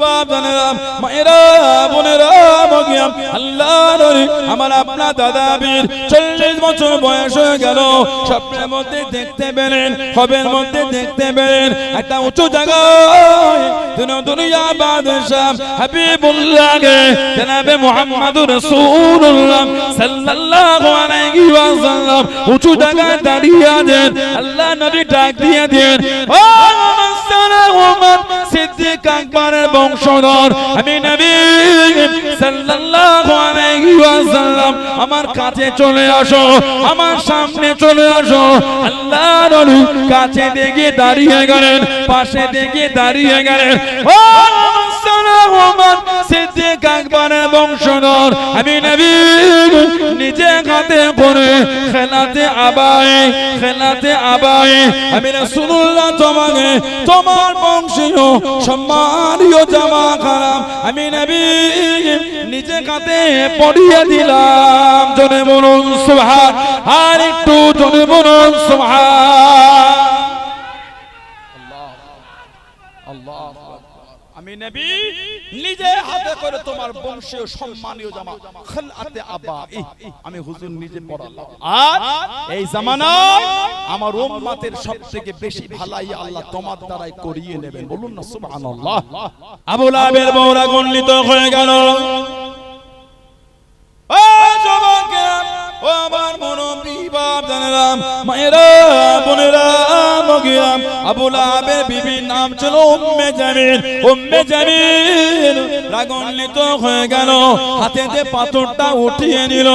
বাপ জানেরা মায়েরা বোনেরা মগিয়াম আল্লাহ নবী আমার আপনার দাদা বীর 40 বছর বয়স হয়ে গেল স্বপ্নের মধ্যে দেখতে পেলেন খবের মধ্যে দেখতে পেলেন একটা উঁচু জায়গায় দুনিয়া বাদশাহ হাবিবুল্লাহকে জনাবে মুহাম্মদুর রাসূলুল্লাহ সাল্লাল্লাহু আলাইহি ওয়াসাল্লাম উঁচু জায়গায় দাঁড়িয়ে আছেন আল্লাহ নবী ডাক দিয়ে দেন ও ওমর সিদ্দিক আকবরের বংশধর আমি নবী সাল্লাল্লাহু আলাইহি ওয়াসাল্লাম আমার কাছে চলে আসো আমার সামনে চলে আসো আল্লাহ নবী কাছে দেখে দাঁড়িয়ে গেলেন পাশে দেখে দাঁড়িয়ে গেলেন ও ওমর সিদ্দিক আকবরের বংশধর আমি নবী নিজে হাতে করে খেলাতে আবায় আমি রাসূলুল্লাহ তোমাকে তোমার বংশীয় সম্মানীয় জামা খারাপ আমি নবী নিজে হাতে পরিয়ে দিলাম জোরে বলুন সুবহান আর একটু জোরে বলুন সুবহান আল্লাহ আমি নবী নিজে হাতে করে তোমার বংশীয় সম্মানীয় জামা খেলাতে আবাই আমি হুজুর নিজে পরালাম আর এই জামানায় আমার উম্মতের সবথেকে বেশি ভালাই আল্লাহ তোমার দ্বারাই করিয়ে নেবেন বলুন না সুবহানাল্লাহ আবু লাহাবের বউরা গণ্ডিত হয়ে গেল ও যুবকেরা ও আমার মুরব্বি বাপ জানেরা মায়েরা বোনেরা মগিরা আবু লাহাবের বিবির নাম ছিল উম্মে জামিল রাগান্বিত হয়ে গেল হাতেতে পাথরটা উঠিয়ে নিল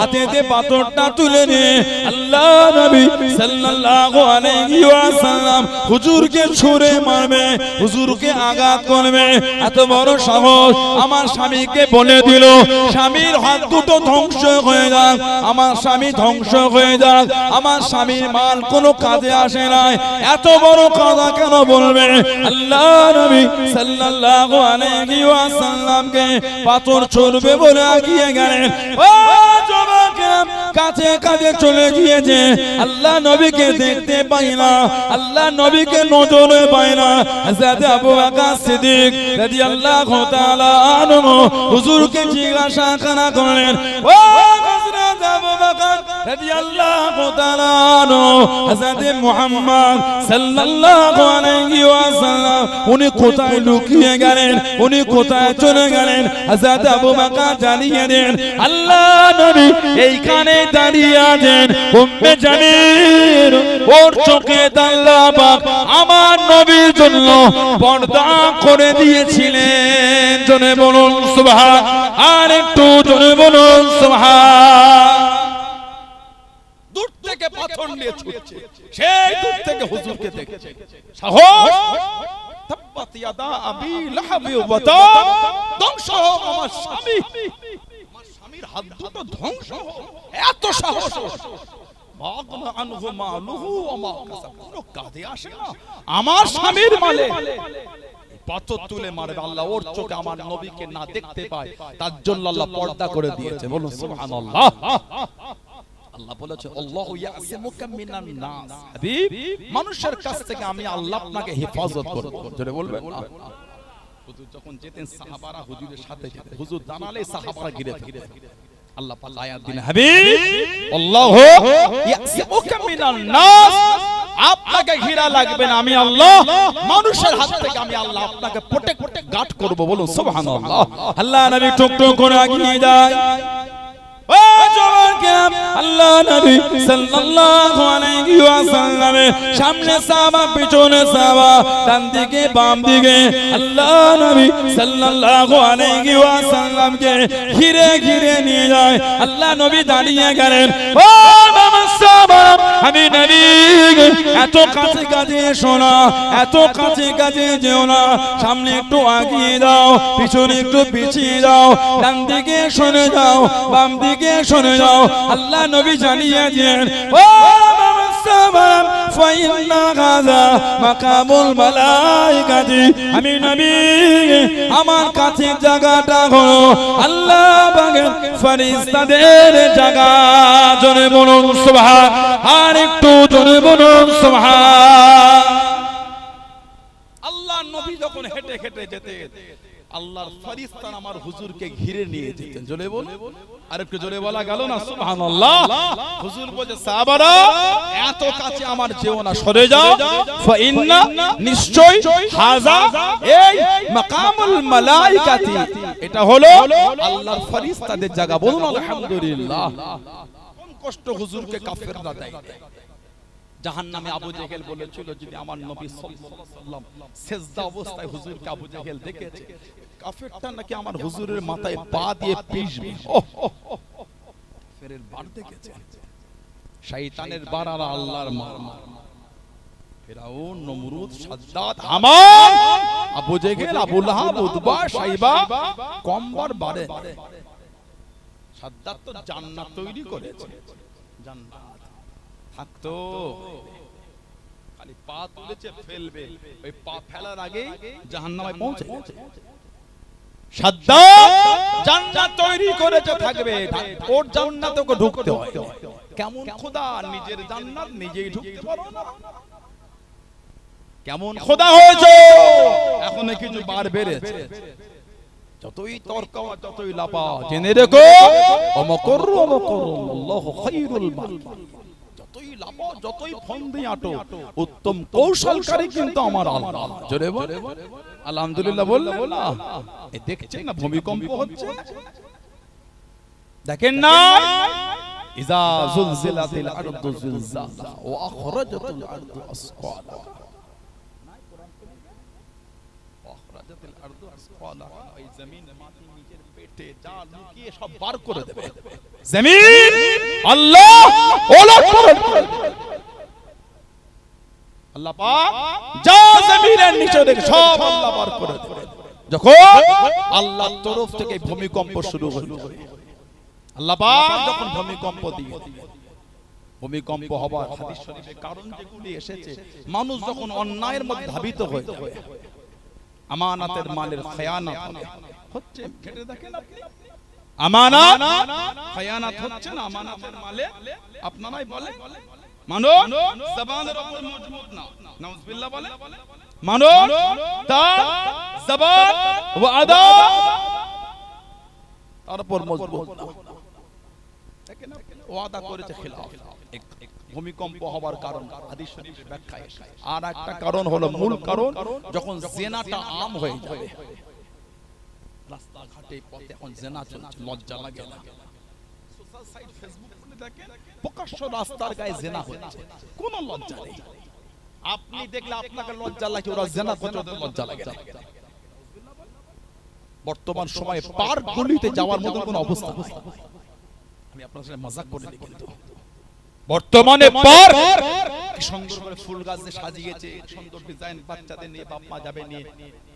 হাতেতে পাথরটা তুলে নিয়ে আল্লাহ নবী সাল্লাল্লাহু আলাইহি ওয়াসাল্লাম হুজুরকে ছুঁড়ে মারবে হুজুরকে আঘাত করবে এত বড় সাহস আমার স্বামীকে বলে দিল স্বামীর হাত দুটো ধ্বংস হয়ে যাক আমার স্বামী ধ্বংস হয়ে যাক আমার স্বামীর মাল কোনো কাজে আসে না এত বড় কথা কেন বলবে আল্লাহ নবী সাল্লাল্লাহু আলাইহি ওয়াসাল্লামকে পাথর ছুঁড়বে বলে এগিয়ে গেলেন ও যুবকেরা কাছে কাছে চলে গিয়েছে আল্লাহ নবীকে দেখতে পাই না আল্লাহ নবীকে নজরে পাই না হযরত আবু বকর সিদ্দিক রাদিয়াল্লাহু তাআলা আনহু হুজুরকে জিজ্ঞাসা করলেন ও হযরত আবু বকর রাদিয়াল্লাহু তাআলা আনহু হযরত মুহাম্মদ সাল্লাল্লাহু আলাইহি ওয়াসাল্লাম উনি কোথায় লুকিয়ে গেলেন উনি কোথায় চলে গেলেন হযরত আবু বকর জানিয়ে দেন আল্লাহ নবী এইখানে দাঁড়িয়ে আছেন উম্মে জামিল ওর চোখে আল্লাহ পাক আমার নবীর জন্য পর্দা করে দিয়েছিলেন জোরে বলুন সুবহান আর একটু জোরে বলুন সুবহান দূর থেকে পাথর নিয়ে ছুটছে সেই দূর থেকে হুজুরকে দেখছে সাহস তাব্বাত ইয়াদা আবি লাহাব ওয়া তাব ধ্বংস হোক আমার স্বামী আমার স্বামীর হাত দুটো ধ্বংস হোক এত সাহস বাগনা আনহু মালুহু ওয়া মা কাসাব পুরো কাঁধে আসে না আমার স্বামীর মালে পাথর তুলে মারবে আল্লাহ ওর চোখে আমার নবীকে না দেখতে পায় তার জন্য আল্লাহ পর্দা করে দিয়েছে বলুন সুবহানাল্লাহ আল্লাহ বলেছে আল্লাহু ইয়াসিমুকা মিনান নাস হাবিব মানুষের কাছ থেকে আমি আল্লাহ আপনাকে হেফাজত করব জোরে বলবেন হুজুর যখন যেতেন সাহাবারা হুজুরের সাথে যেতেন হুজুর জানালে সাহাবারা ঘিরে থাকতেন আল্লাহ পাক আয়াত দিলেন হাবিব আল্লাহু ইয়াসিমুকা মিনান নাস আপনাকে ঘিরা লাগবে না আমি আল্লাহ মানুষের হাত থেকে আমি আল্লাহ আপনাকে প্রোটেক্ট গার্ড করব বলুন সুবহানাল্লাহ আল্লাহ নবী টুকটুক করে এগিয়ে যায় ও যুবকেরা আল্লাহ নবী সাল্লাল্লাহু আলাইহি ওয়াসাল্লামের সামনে সাহাবা পিছনে সাহাবা ডান দিকে বাম দিকে আল্লাহ নবী সাল্লাল্লাহু আলাইহি ওয়াসাল্লামকে ঘিরে ঘিরে নিয়ে যায় আল্লাহ নবী দাঁড়িয়ে গেলেন ও সাহাবা আমি নবী এত কাছে কাছে শোনা এত কাছে কাছে যেও না সামনে একটু এগিয়ে দাও পিছনে একটু পিছিয়ে দাও ডান দিকে সরে যাও বাম দিকে শুনে যাও আল্লাহ নবী জানিয়েছেন ও সাহাবাম ফাইন্না গাযা মাকামুল মালাইকাতি আমি নবী আমার কাছে জায়গাটা হলো আল্লাহ পাকের ফেরেশতাদের জায়গা জোরে বলুন সুবহান আর একটু জোরে বলুন সুবহান আল্লাহ নবী যখন হেঁটে হেঁটে যেতে আল্লাহর ফেরেশতারা আমার হুজুরকে ঘিরে নিয়ে যেতেন। জোরে বল, আর একটু জোরে বলা গেল না সুবহানাল্লাহ। হুজুর বলে সাহাবারা এত কাছে আমার যেও না, সরে যাও। ফা ইন্না নিশ্চয় হাযা এই মাকামুল মালাইকাতি, এটা হলো আল্লাহর ফেরেশতাদের জায়গা। বলুন আলহামদুলিল্লাহ। কোন কষ্ট হুজুরকে কাফেররা দেয়। জাহান্নামে আবু জেহেল বলেছিল যদি আমার নবী সাল্লাল্লাহু আলাইহি ওয়াসাল্লাম সিজদা অবস্থায় হুজুরকে আবু জেহেল দেখেছে, কাফেরটা নাকি আমার হুজুরের মাথায় পা দিয়ে পিষবে। কাফেরের বার দেখেছে, শয়তানের বার আর আল্লাহর মার। ফিরাউন, নমরুদ, সাদ্দাত, হামান, আবু জেহেল, আবু লাহাব, উতবা, শাইবা কম বার বারে। সাদ্দাত তো জান্নাত তৈরি করেছে, জান্নাত থাকতো, খালি পা তুলেছে ফেলবে, ওই পা ফেলার আগেই জাহান্নামে পৌঁছে গেছে। সাদ্দাত জান্নাত তৈরি করেছে, থাকবে, ওর জান্নাতে ওকে ঢুকতে হয়। কেমন খোদা, নিজের জান্নাত নিজেই ঢুকতে পারো না? কেমন খোদা হয়েছে? এখন কিছু বার বেড়েছে, যতই তর্ক যতই লাপা, জেনে রেখো অমকরু আল্লাহু খায়রুল মাকির। যতই লাপা যতই ফন্দি আটো, উত্তম কৌশলকারী কিন্তু আমার আল্লাহ। জোরে বল আলহামদুলিল্লাহ। বললে না, এই দেখছেন না ভূমিকম্প হচ্ছে, দেখেন না? ইজা যুলজিলাতিল আরদু জিলজালাহা ওয়া আখরাজাতিল আরদু আসকালাহা, আখরাজাতিল আরদু আসকালাহা, এই জমিন মাটি নিজের পেটে যা লুকিয়ে সব বার করে দেবে। জমিন আল্লাহ ওলট পালট করে দেবে। আল্লাহ পাক যা জমিনের নিচে দেখে সব আল্লাহ বার করে দেবে। যখন আল্লাহর তরফ থেকে ভূমিকম্প শুরু হলো, আল্লাহ পাক যখন ভূমিকম্প দিয়ে, ভূমিকম্প হবার হাদিস শরীফে কারণ যেগুলি এসেছে, মানুষ যখন অন্যায়ের মধ্যে ধাবিত হয়ে যাবে, আমানাতের মালের খেয়ানত হচ্ছে, ঘেটে দেখেন আপনি, আমানাত খেয়ানত হচ্ছে না, আমানাতের মালে আপনারাই বলে মানুষ জবানের উপর মজবুত না, নাউজুবিল্লাহ বলে মানুষ তার জবান ওয়াদা তার উপর মজবুত না, দেখেন ওয়াদা করেছে খিলাফ। ভূমিকম্প হবার কারণ হাদিস শরীফের ব্যাখ্যায়। আর একটা কারণ হলো, মূল কারণ, যখন জিনাটা আম হয়ে যাবে, রাস্তাঘাটে পথে এখন জিনা চলছে, লজ্জা লাগে না? সোশ্যাল সাইট ফেসবুক খুলে দেখেন, প্রকাশ্য রাস্তার গায়ে জিনা হচ্ছে, কোনো লজ্জা নেই। আপনি দেখলে আপনাকে লজ্জা লাগে, ওরা জিনা করছে ওদের লজ্জা লাগে না। বর্তমান সময়ে পার্ক গলিতে যাওয়ার মতো কোনো অবস্থা নেই। আমি আপনার সাথে মজাক করে দিই, কিন্তু বর্তমানে পার্ক কি সুন্দর করে ফুল গাছ দিয়ে সাজিয়েছে, সুন্দর ডিজাইন, বাচ্চাদের নিয়ে বাপ মা যাবে, নিয়ে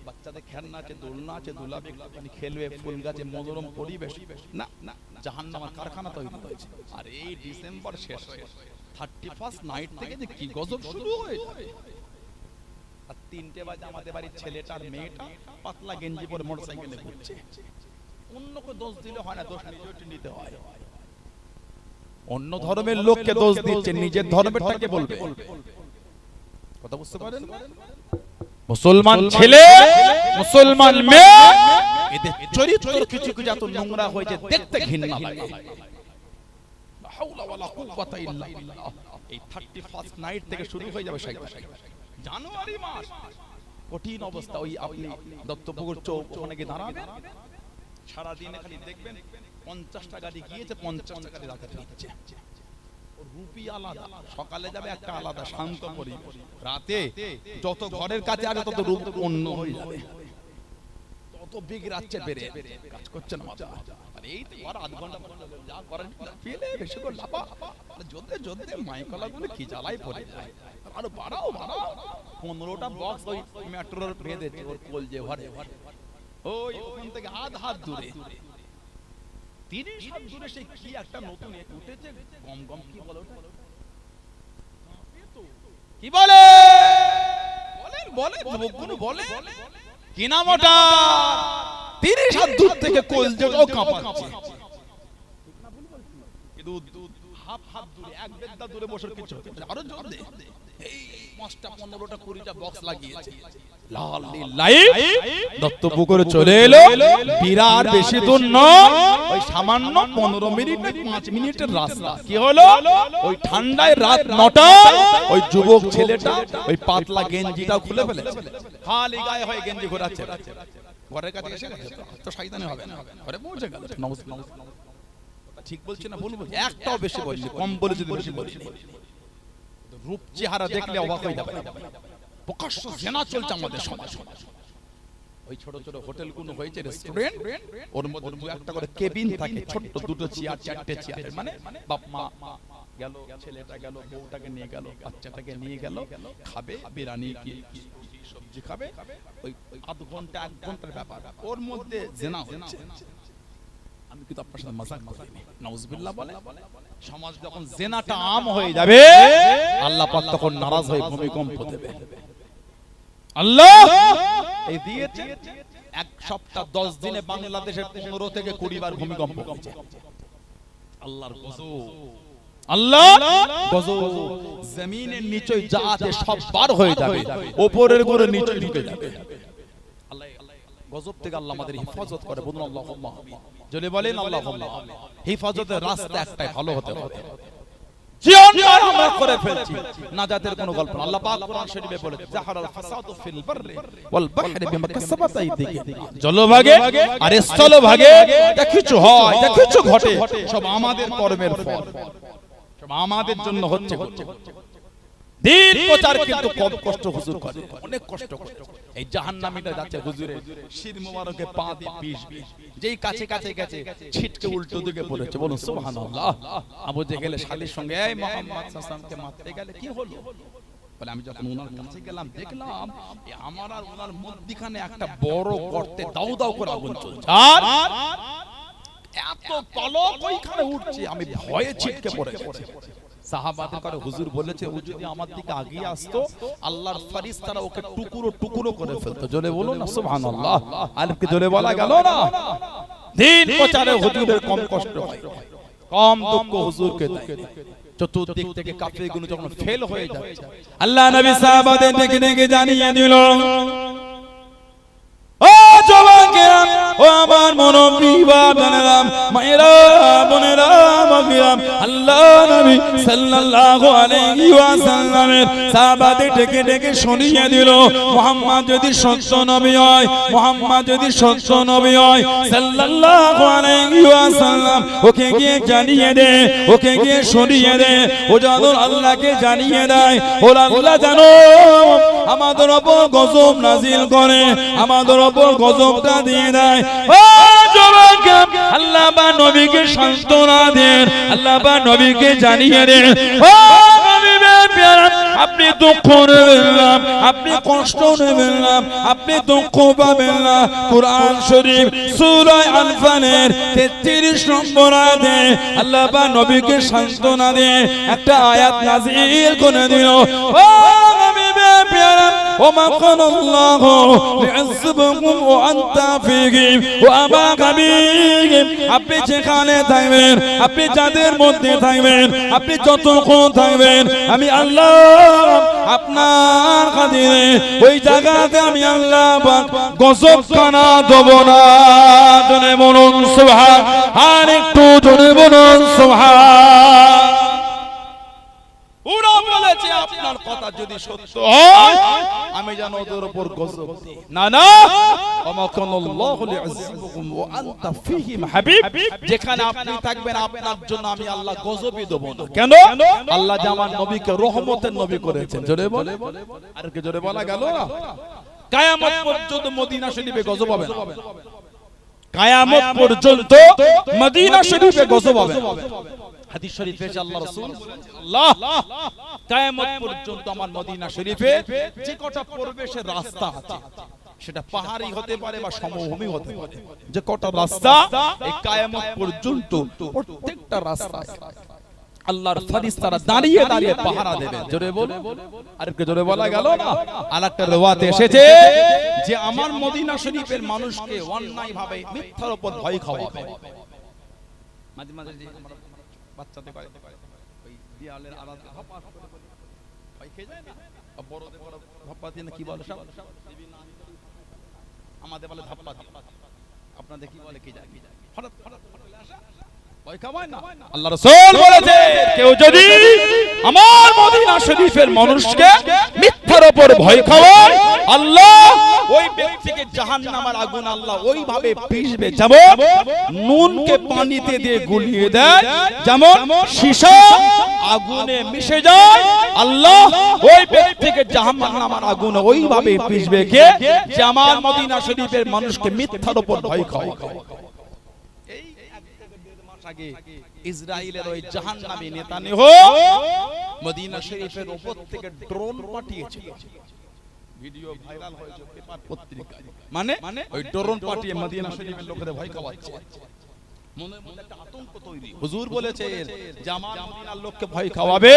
বাচ্চাদের খেলনা আছে, দোলনা আছে, দুলাবে, একটুখানি খেলবে, ফুল গাছে মনোরম পরিবেশ। না না, জাহান্নামের কারখানা তৈরি হয়েছে। আর এই ডিসেম্বর শেষ, 31 নাইট থেকে যে কি গজব শুরু হয়ে যাবে। আর 3টে বাজে আমাদের বাড়ির ছেলেটার মেয়েটা পাতলা গেঞ্জি পরে মোটরসাইকেলে ঘুরছে। অন্যকে দোষ দিলে হয় না, দোষ নিজেরটা নিতে হয়। অন্য ধর্মের লোককে দোষ দিচ্ছে, নিজের ধর্মেরটাকে বলবে। কথা বুঝতে পারেন? মুসলমান ছেলে, মুসলমান মেয়ে, এদের চরিত্র কিছু কিছু এত নোংরা হয়েছে, দেখতে ঘৃণা লাগে। লা হাওলা ওয়ালা কুওয়াতা ইল্লা বিল্লাহ। এই 31 নাইট থেকে শুরু হয়ে যাবে জানুয়ারি মাস, কঠিন অবস্থা। ওই আপনি দত্তপুকুর চৌক ওখানে গিয়ে দাঁড়াবেন, সারা দিনে খালি দেখবেন 50টা গাড়ি গিয়েছে, 50টা গাড়ি রাতে ফিরছে। রূপী আলাদা, সকালে যাবে একটা আলাদা শান্ত পরিবেশ, রাতে যত ঘরের কাছে আসে তত রূপ অন্য হয়ে যাবে, তত বিগড়াচ্ছে, বেড়ে কাজ করছে না মাথা। আর এই তো আর আধ ঘন্টা যা করেন ফেলে বেশি করে লাপা, জোরে জোরে মাইকলাগুলো কি জ্বালাই পড়ে যায়। আর বাড়াও বাড়াও, 15টা বক্স ওই মেট্রোর বেঁধেছে, ওর কোল যে ভরে, ওই ওখান থেকে হাত দূরে, 30 হাত দূরে সেই কি একটা নতুন উঠেছে, গম গম কি বলে ওটা, কি বলে বলে বলে বলে কি নাম ওটা, 30 হাত দূর থেকে কোল যে ও কাঁপাচ্ছে। কিন্তু হাত দূরে, এক বেদা দূরে বসে কিছু হচ্ছে, আরো জোর দে, এই 5টা 15টা 20টা বক্স লাগিয়েছে, লাল নীল লাইট। দত্তপুকুরে চলে এলো, বিরাট বেশি দূর নয়, ওই সামান্য 15 মিনিট 5 মিনিটের রাস্তা। কি হলো, ওই ঠান্ডায় রাত 9টায় ওই যুবক ছেলেটা ওই পাতলা গেঞ্জিটা খুলে ফেলেছে, খালি গায়ে হয়ে গেঞ্জি ঘোরাচ্ছে। ঘরের কাছে এসে গেছে, তো শয়তানি হবে না, ঘরে পৌঁছে গেল। ঠিক বলছি না ভুল বলছি? একটাও বেশি বলিনি, কম বলে যদি বেশি বলিনি। রূপ চেহারা দেখলে অবাক হয়ে যাবে। প্রকাশ্য জেনা চলছে আমাদের সমাজ। ওই ছোট ছোট হোটেলগুলো হয়েছে রেস্টুরেন্ট, ওর মধ্যে দু একটা করে কেবিন থাকে, ছোট্ট দুটো চেয়ার, 4টে চেয়ার, মানে বাপ মা গেল, ছেলেটা গেল, বউটাকে নিয়ে গেল, বাচ্চাটাকে নিয়ে গেল, খাবে বিরিয়ানি কি সবজি খাবে, ওই আধ ঘন্টা 1 ঘন্টার ব্যাপার, ওর মধ্যে জেনা হচ্ছে। আমি কিন্তু আপনার সাথে মজাক করিনি, নাউজুবিল্লাহ বলে। সমাজ যখন জেনাটা আম হয়ে যাবে, আল্লাহ পাক তখন নারাজ হয়ে ভূমিকম্প দেবে। আল্লাহ এই দিয়েছে 1 সপ্তাহ 10 দিনে বাংলাদেশে 15 থেকে 20 বার ভূমিকম্প হয়েছে। আল্লাহর গজব, আল্লাহ গজব। জমিনের নিচে যা আছে সব বার হয়ে যাবে, উপরের করে নিচে ঢুকে যাবে। আল্লাহ গজব থেকে আল্লাহ আমাদের হেফাজত করে। বলুন আল্লাহুম্মা আমিন। যদি বলেন আল্লাহুম্মা আমিন। হেফাজতের রাস্তা একটাই, ভালো হতে হবে। জীবনভর আমরা করে ফেলছি, নাজাতের কোনো গল্প না। আল্লাহ পাক কোরআন শরীফে বলেছে, জাহারাল ফাসাদু ফিল বাররি ওয়াল বাহরি বিমা কাসাবাত আইদিহিম। জলভাগে আর স্থলভাগে যা কিছু হয়, যা কিছু ঘটে, সব আমাদের কর্মের ফল, সব আমাদের জন্য হচ্ছে। দিন প্রচার কিন্তু কম কষ্ট হুজুর করে, অনেক কষ্ট করে। এই জাহান্নামীটা যাচ্ছে হুজুরের শির মোবারকে পা দিয়ে 20 যেই কাছে কাছে গেছে, ছিটকে উল্টো দিকে পড়েছে। বলুন সুবহানাল্লাহ। আবু জেহেলের শালীর সঙ্গে এই মুহাম্মদ সাল্লাল্লাহু আলাইহি ওয়াসাল্লামকে মারতে গেলে কি হলো বলে, আমি যখন ওনার কাছে গেলাম দেখলাম আমার আর ওনার মধ্যখানে একটা বড় গর্তে দাউ দাউ করে আগুন চলছে, আর এত পলক ওইখানে উঠছে, আমি ভয়ে ছিটকে পড়ে গেছি। সাহাবাদের কাছে হুজুর বলেছে, ও যদি আমার দিকে আগিয়ে আসতো, আল্লাহর ফেরেশতারা ওকে টুকরো টুকরো করে ফেলতো। জোরে বলুন না সুবহানাল্লাহ। আলিফকে জোরে বলা গেল না। দিন প্রচারে হুজুরের কম কষ্ট হয়, কম দুঃখ হুজুরকে দেয়। চতুর্দিক থেকে কাফেরগুলো যখন ফেল হয়ে যায়, আল্লাহ নবী সাহাবাদের ডেকে ডেকে জানিয়ে দিল, ও জওয়ানেরা, ও আমার মুরব্বি বাবারা, মায়েরা, বোনেরা, মাগিরা, আল্লাহ নবী সাল্লাল্লাহু আলাইহি ওয়াসাল্লামের সাহাবাদের ডেকে ডেকে শুনিয়ে দিল, মুহাম্মদ যদি সত্য নবী হয়, মুহাম্মদ যদি সত্য নবী হয়, সাল্লাল্লাহু আলাইহি ওয়াসাল্লাম ওকে গিয়ে জানিয়ে দে, ওকে গিয়ে শুনিয়ে দে। ও যখন আল্লাহকে জানিয়ে দেয়, ও আল্লাহ জানো আমাদের উপর গজব নাজিল করে, আমাদের উপর গজবটা দিয়ে দেয়। ও যুবক, আল্লাহ বা নবীকে সান্ত্বনা দেন, আল্লাহ বা নবীকে জানিয়ে দেন, ও হাবিবের প্যারা, আপনি দুঃখ নেবেন না, আপনি কষ্ট নেবেন না, আপনি দুঃখ পাবেন না। কুরআন শরীফ সূরা আনফালের 33 নম্বর আয়াতে আল্লাহ বা নবীকে সান্ত্বনা দিয়ে একটা আয়াত নাযিল করে দিল, ও হাবিবের প্যারা, ওমা কানাল্লাহু লিউযিবকুম ওয়া আনতা ফীহিম ওয়া আবা হাবিব, আপনি যেখানে থাকবেন, আপনি যাদের মধ্যে থাকবেন, আপনি যতক্ষণ থাকবেন, আমি আল্লাহ আপনার খাতিরে ওই জায়গাতে আমি আল্লাহ পাক গজব খানা দেব না। জোরে বলুন সুবহান, আর একটু জোরে বলুন সুবহান। ওরা বলেছে আপনার কথা যদি সত্য হয়, আমি যেন ওদের উপর গজব দিই। না না, আমাকানাল্লাহু লিউযিবকুম ওয়া আনতা ফীহিম হাবিব, যেখানে আপনি থাকবেন আপনার জন্য আমি আল্লাহ গজবই দেব না। কেন? আল্লাহ যে আমার নবীকে রহমতের নবী করেছেন। জোরে বলে, আর কি জোরে বলা গেল না? কিয়ামত পর্যন্ত মদিনা শরীফে গজব হবে না, কিয়ামত পর্যন্ত মদিনা শরীফে গজব হবে না। হাদিস শরীফে আল্লাহ রাসূল আল্লাহ কিয়ামত পর্যন্ত আমার মদিনা শরীফে যে কটা প্রবেশের রাস্তা আছে, সেটা পাহাড়ি হতে পারে বা সমভূমি হতে পারে, যে কটা রাস্তা এই কিয়ামত পর্যন্ত প্রত্যেকটা রাস্তায় আল্লাহর ফেরেশতারা দাঁড়িয়ে দাঁড়িয়ে পাহারা দেবে। জোরে বল, আরেকটু জোরে বলা গেল না? আরেকটা riwayate এসেছে যে আমার মদিনা শরীফের মানুষকে অন্যায় ভাবে মিথ্যার উপর ভয় খাওয়াবে। মাঝে মাঝে যে বাচ্চাদের ওই দেয়ালের আড়ালে ভয় খেয়ে যায় না? বড়দের বড় ধাপ্পা দিয়ে না কি বলে সব, আমাদের বলে ধাপ্পা দিয়ে, আপনাদের কি বলে কি জানি, হঠাৎ হঠাৎ চলে আসা, ভয় খাওয়ায় না। আল্লাহ রাসূল বলেছে কেউ যদি আমার মদিনা শরীফের মানুষকে মিথ্যার উপর ভয় খাওয়ায়, আল্লাহ ওই ব্যক্তিকে জাহান্নামের আগুন আল্লাহ ওইভাবে পিষবে যেমন নুনকে পানিতে দিয়ে গুলিয়ে দেয়, যেমন সীসা আগুনে মিশে যায়, আল্লাহ ওই ব্যক্তিকে জাহান্নামের আগুনে ওইভাবে পিষবে কে, যে আমার মদিনা শরীফের মানুষকে মিথ্যার উপর ভয় খাওয়ায়। এই এক থেকে দেড় মাস আগে ইসরায়েলের ওই জাহান্নামী নেতানিয়াহু মদিনা শরীফের উপর থেকে ড্রোন পাঠিয়েছিল, ভিডিও ভাইরাল হয়েছে পেপার পত্রিকায়, মানে ওই ড্রোন পাঠিয়ে মদিনা শরীফের লোকেদের ভয় খাওয়াচ্ছে, মনের মধ্যে একটা আতঙ্ক তৈরি। হুজুর বলেছে যে আমার মদিনার লোককে ভয় খাওয়াবে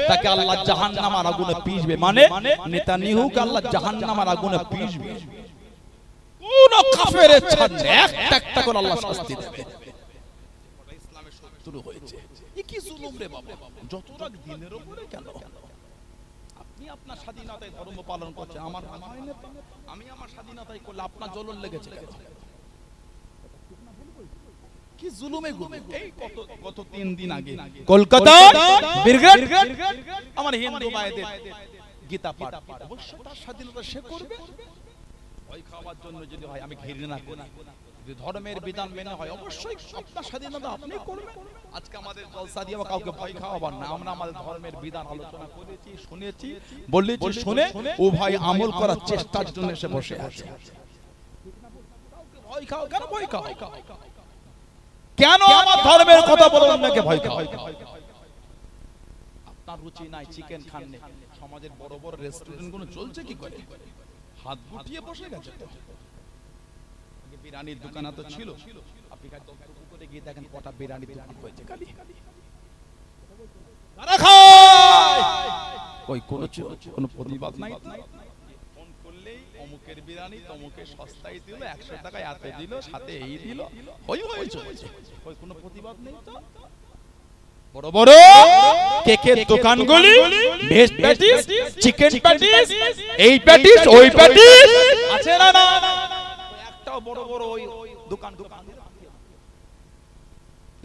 তাকে আল্লাহ জাহান্নামের আগুনে পিষবে, মানে নেতানিয়াহুকে আল্লাহ জাহান্নামের আগুনে পিষবে, কোন কাফেরের ছাড় নেই, একটা একটা করে আল্লাহ শাস্তি দেবে। ইসলামের শত্রু হয়েছে, এ কি জুলুম রে বাবা, যত রাগ দিনের উপরে কেন? আপনি আপনার স্বাধীনতায় ধর্ম পালন করছেন, আমার আমি আমার স্বাধীনতায় করলে আপনার জ্বলন লেগেছে কেন? কি জুলুমে গুলো। এই গত 3 দিন আগে কলকাতা বীরগ্রাম আমার হিন্দু ভাইদের গীতা পাঠ, অবশ্যই তার স্বাধীনতা সে করবে, ভয় খাওয়ার জন্য যদি হয় আমি ঘৃণা করি, যদি ধর্মের বিধান মেনে হয় অবশ্যই আপনার স্বাধীনতা আপনি করবেন। আজকে আমাদের জলসা দিয়ে কাউকে ভয় খাওয়াবার না, আমরা আমাদের ধর্মের বিধান আলোচনা করেছি, শুনেছি, বলেছি, শুনে ও ভাই আমল করার চেষ্টার জন্য এসে বসে আছে। কাউকে ভয় খাও কেন? ভয় খাও কেন? আমার ধর্মের কথা বলে অন্যকে ভয় খাও। আপনার রুচি নাই, চিকেন খান না, সমাজের বড় বড় রেস্টুরেন্ট গুলো চলছে কি করে? হাত গুটিয়ে বসে গেছে তো। বিরিয়ানির দোকান তো ছিল, আপনি করে গিয়ে দেখেন কটা বিরিয়ানির দোকান হয়েছে খালি। তারা খায় কই কোনো প্রতিবাদ নাই তো। ফোন করলেই অমুকের বিরিয়ানি তমুকের সস্তায় দিল, 100 টাকায় এত দিল, সাথে এই দিল, হই চলছে, কই কোনো প্রতিবাদ নেই তো। বড় বড় কেকের দোকানগুলি ভেজ প্যাটিস, চিকেন প্যাটিস, এই প্যাটিস ওই প্যাটিস আছে না? না, একটাও বড় বড় ওই দোকান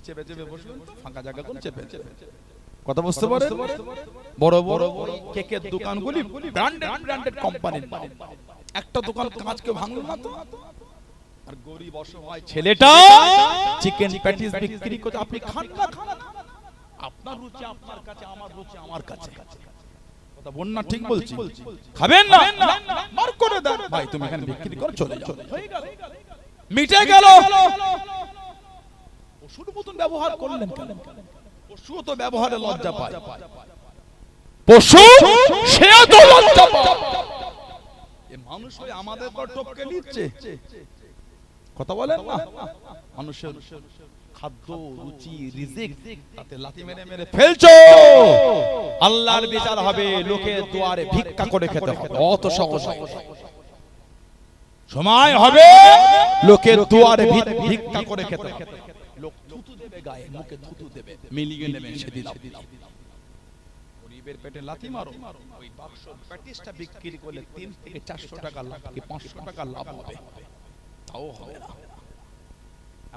চেপে চেপে বসুন, ফাঁকা জায়গা কোন চেপে কথা বুঝতে পারেন? বড় বড় কেকের দোকানগুলি ব্র্যান্ডেড কোম্পানির, একটা দোকান কাঁচ কেউ ভাঙলো না তো। আর গরিব অসহায় ছেলেটা চিকেন প্যাটিস বিক্রি করতে, আপনি খান না? আপনার রুচি আপনার কাছে, আমার রুচি আমার কাছে, কথা বল না? ঠিক বলছি? খাবেন না মার করে দেন, ভাই তুমি এখানে বিক্রি করে চলে যাও, হয়ে গেল, মিটে গেল। পশুর মতন ব্যবহার করলেন কেন? পশু তো ব্যবহারে লজ্জা পায়, পশু সে তো লজ্জা পায়। এই মানুষ হয়ে আমাদের পর টপকে নিচ্ছে, কথা বলেন না? মানুষের খাদ্য, রুচি, রিজিক তাতে লাথি মেরে মেরে ফেলছো, আল্লাহর বিচার হবে, লোকের দুয়ারে ভিক্ষা করে খেতে হবে, অত সহজ সময় হবে লোকের দুয়ারে ভিক্ষা করে খেতে হবে। লোক থুতু দেবে গায়ে, মুখে থুতু দেবে, মিলিয়ে নেবে সেদিন। গরিবের পেটে লাথি মারো, ওই বাক্স প্যাটিসটা বিক্রি করলে 3 থেকে 400 টাকা লাভ, কি 500 টাকা লাভ হবে, তাও হবে না।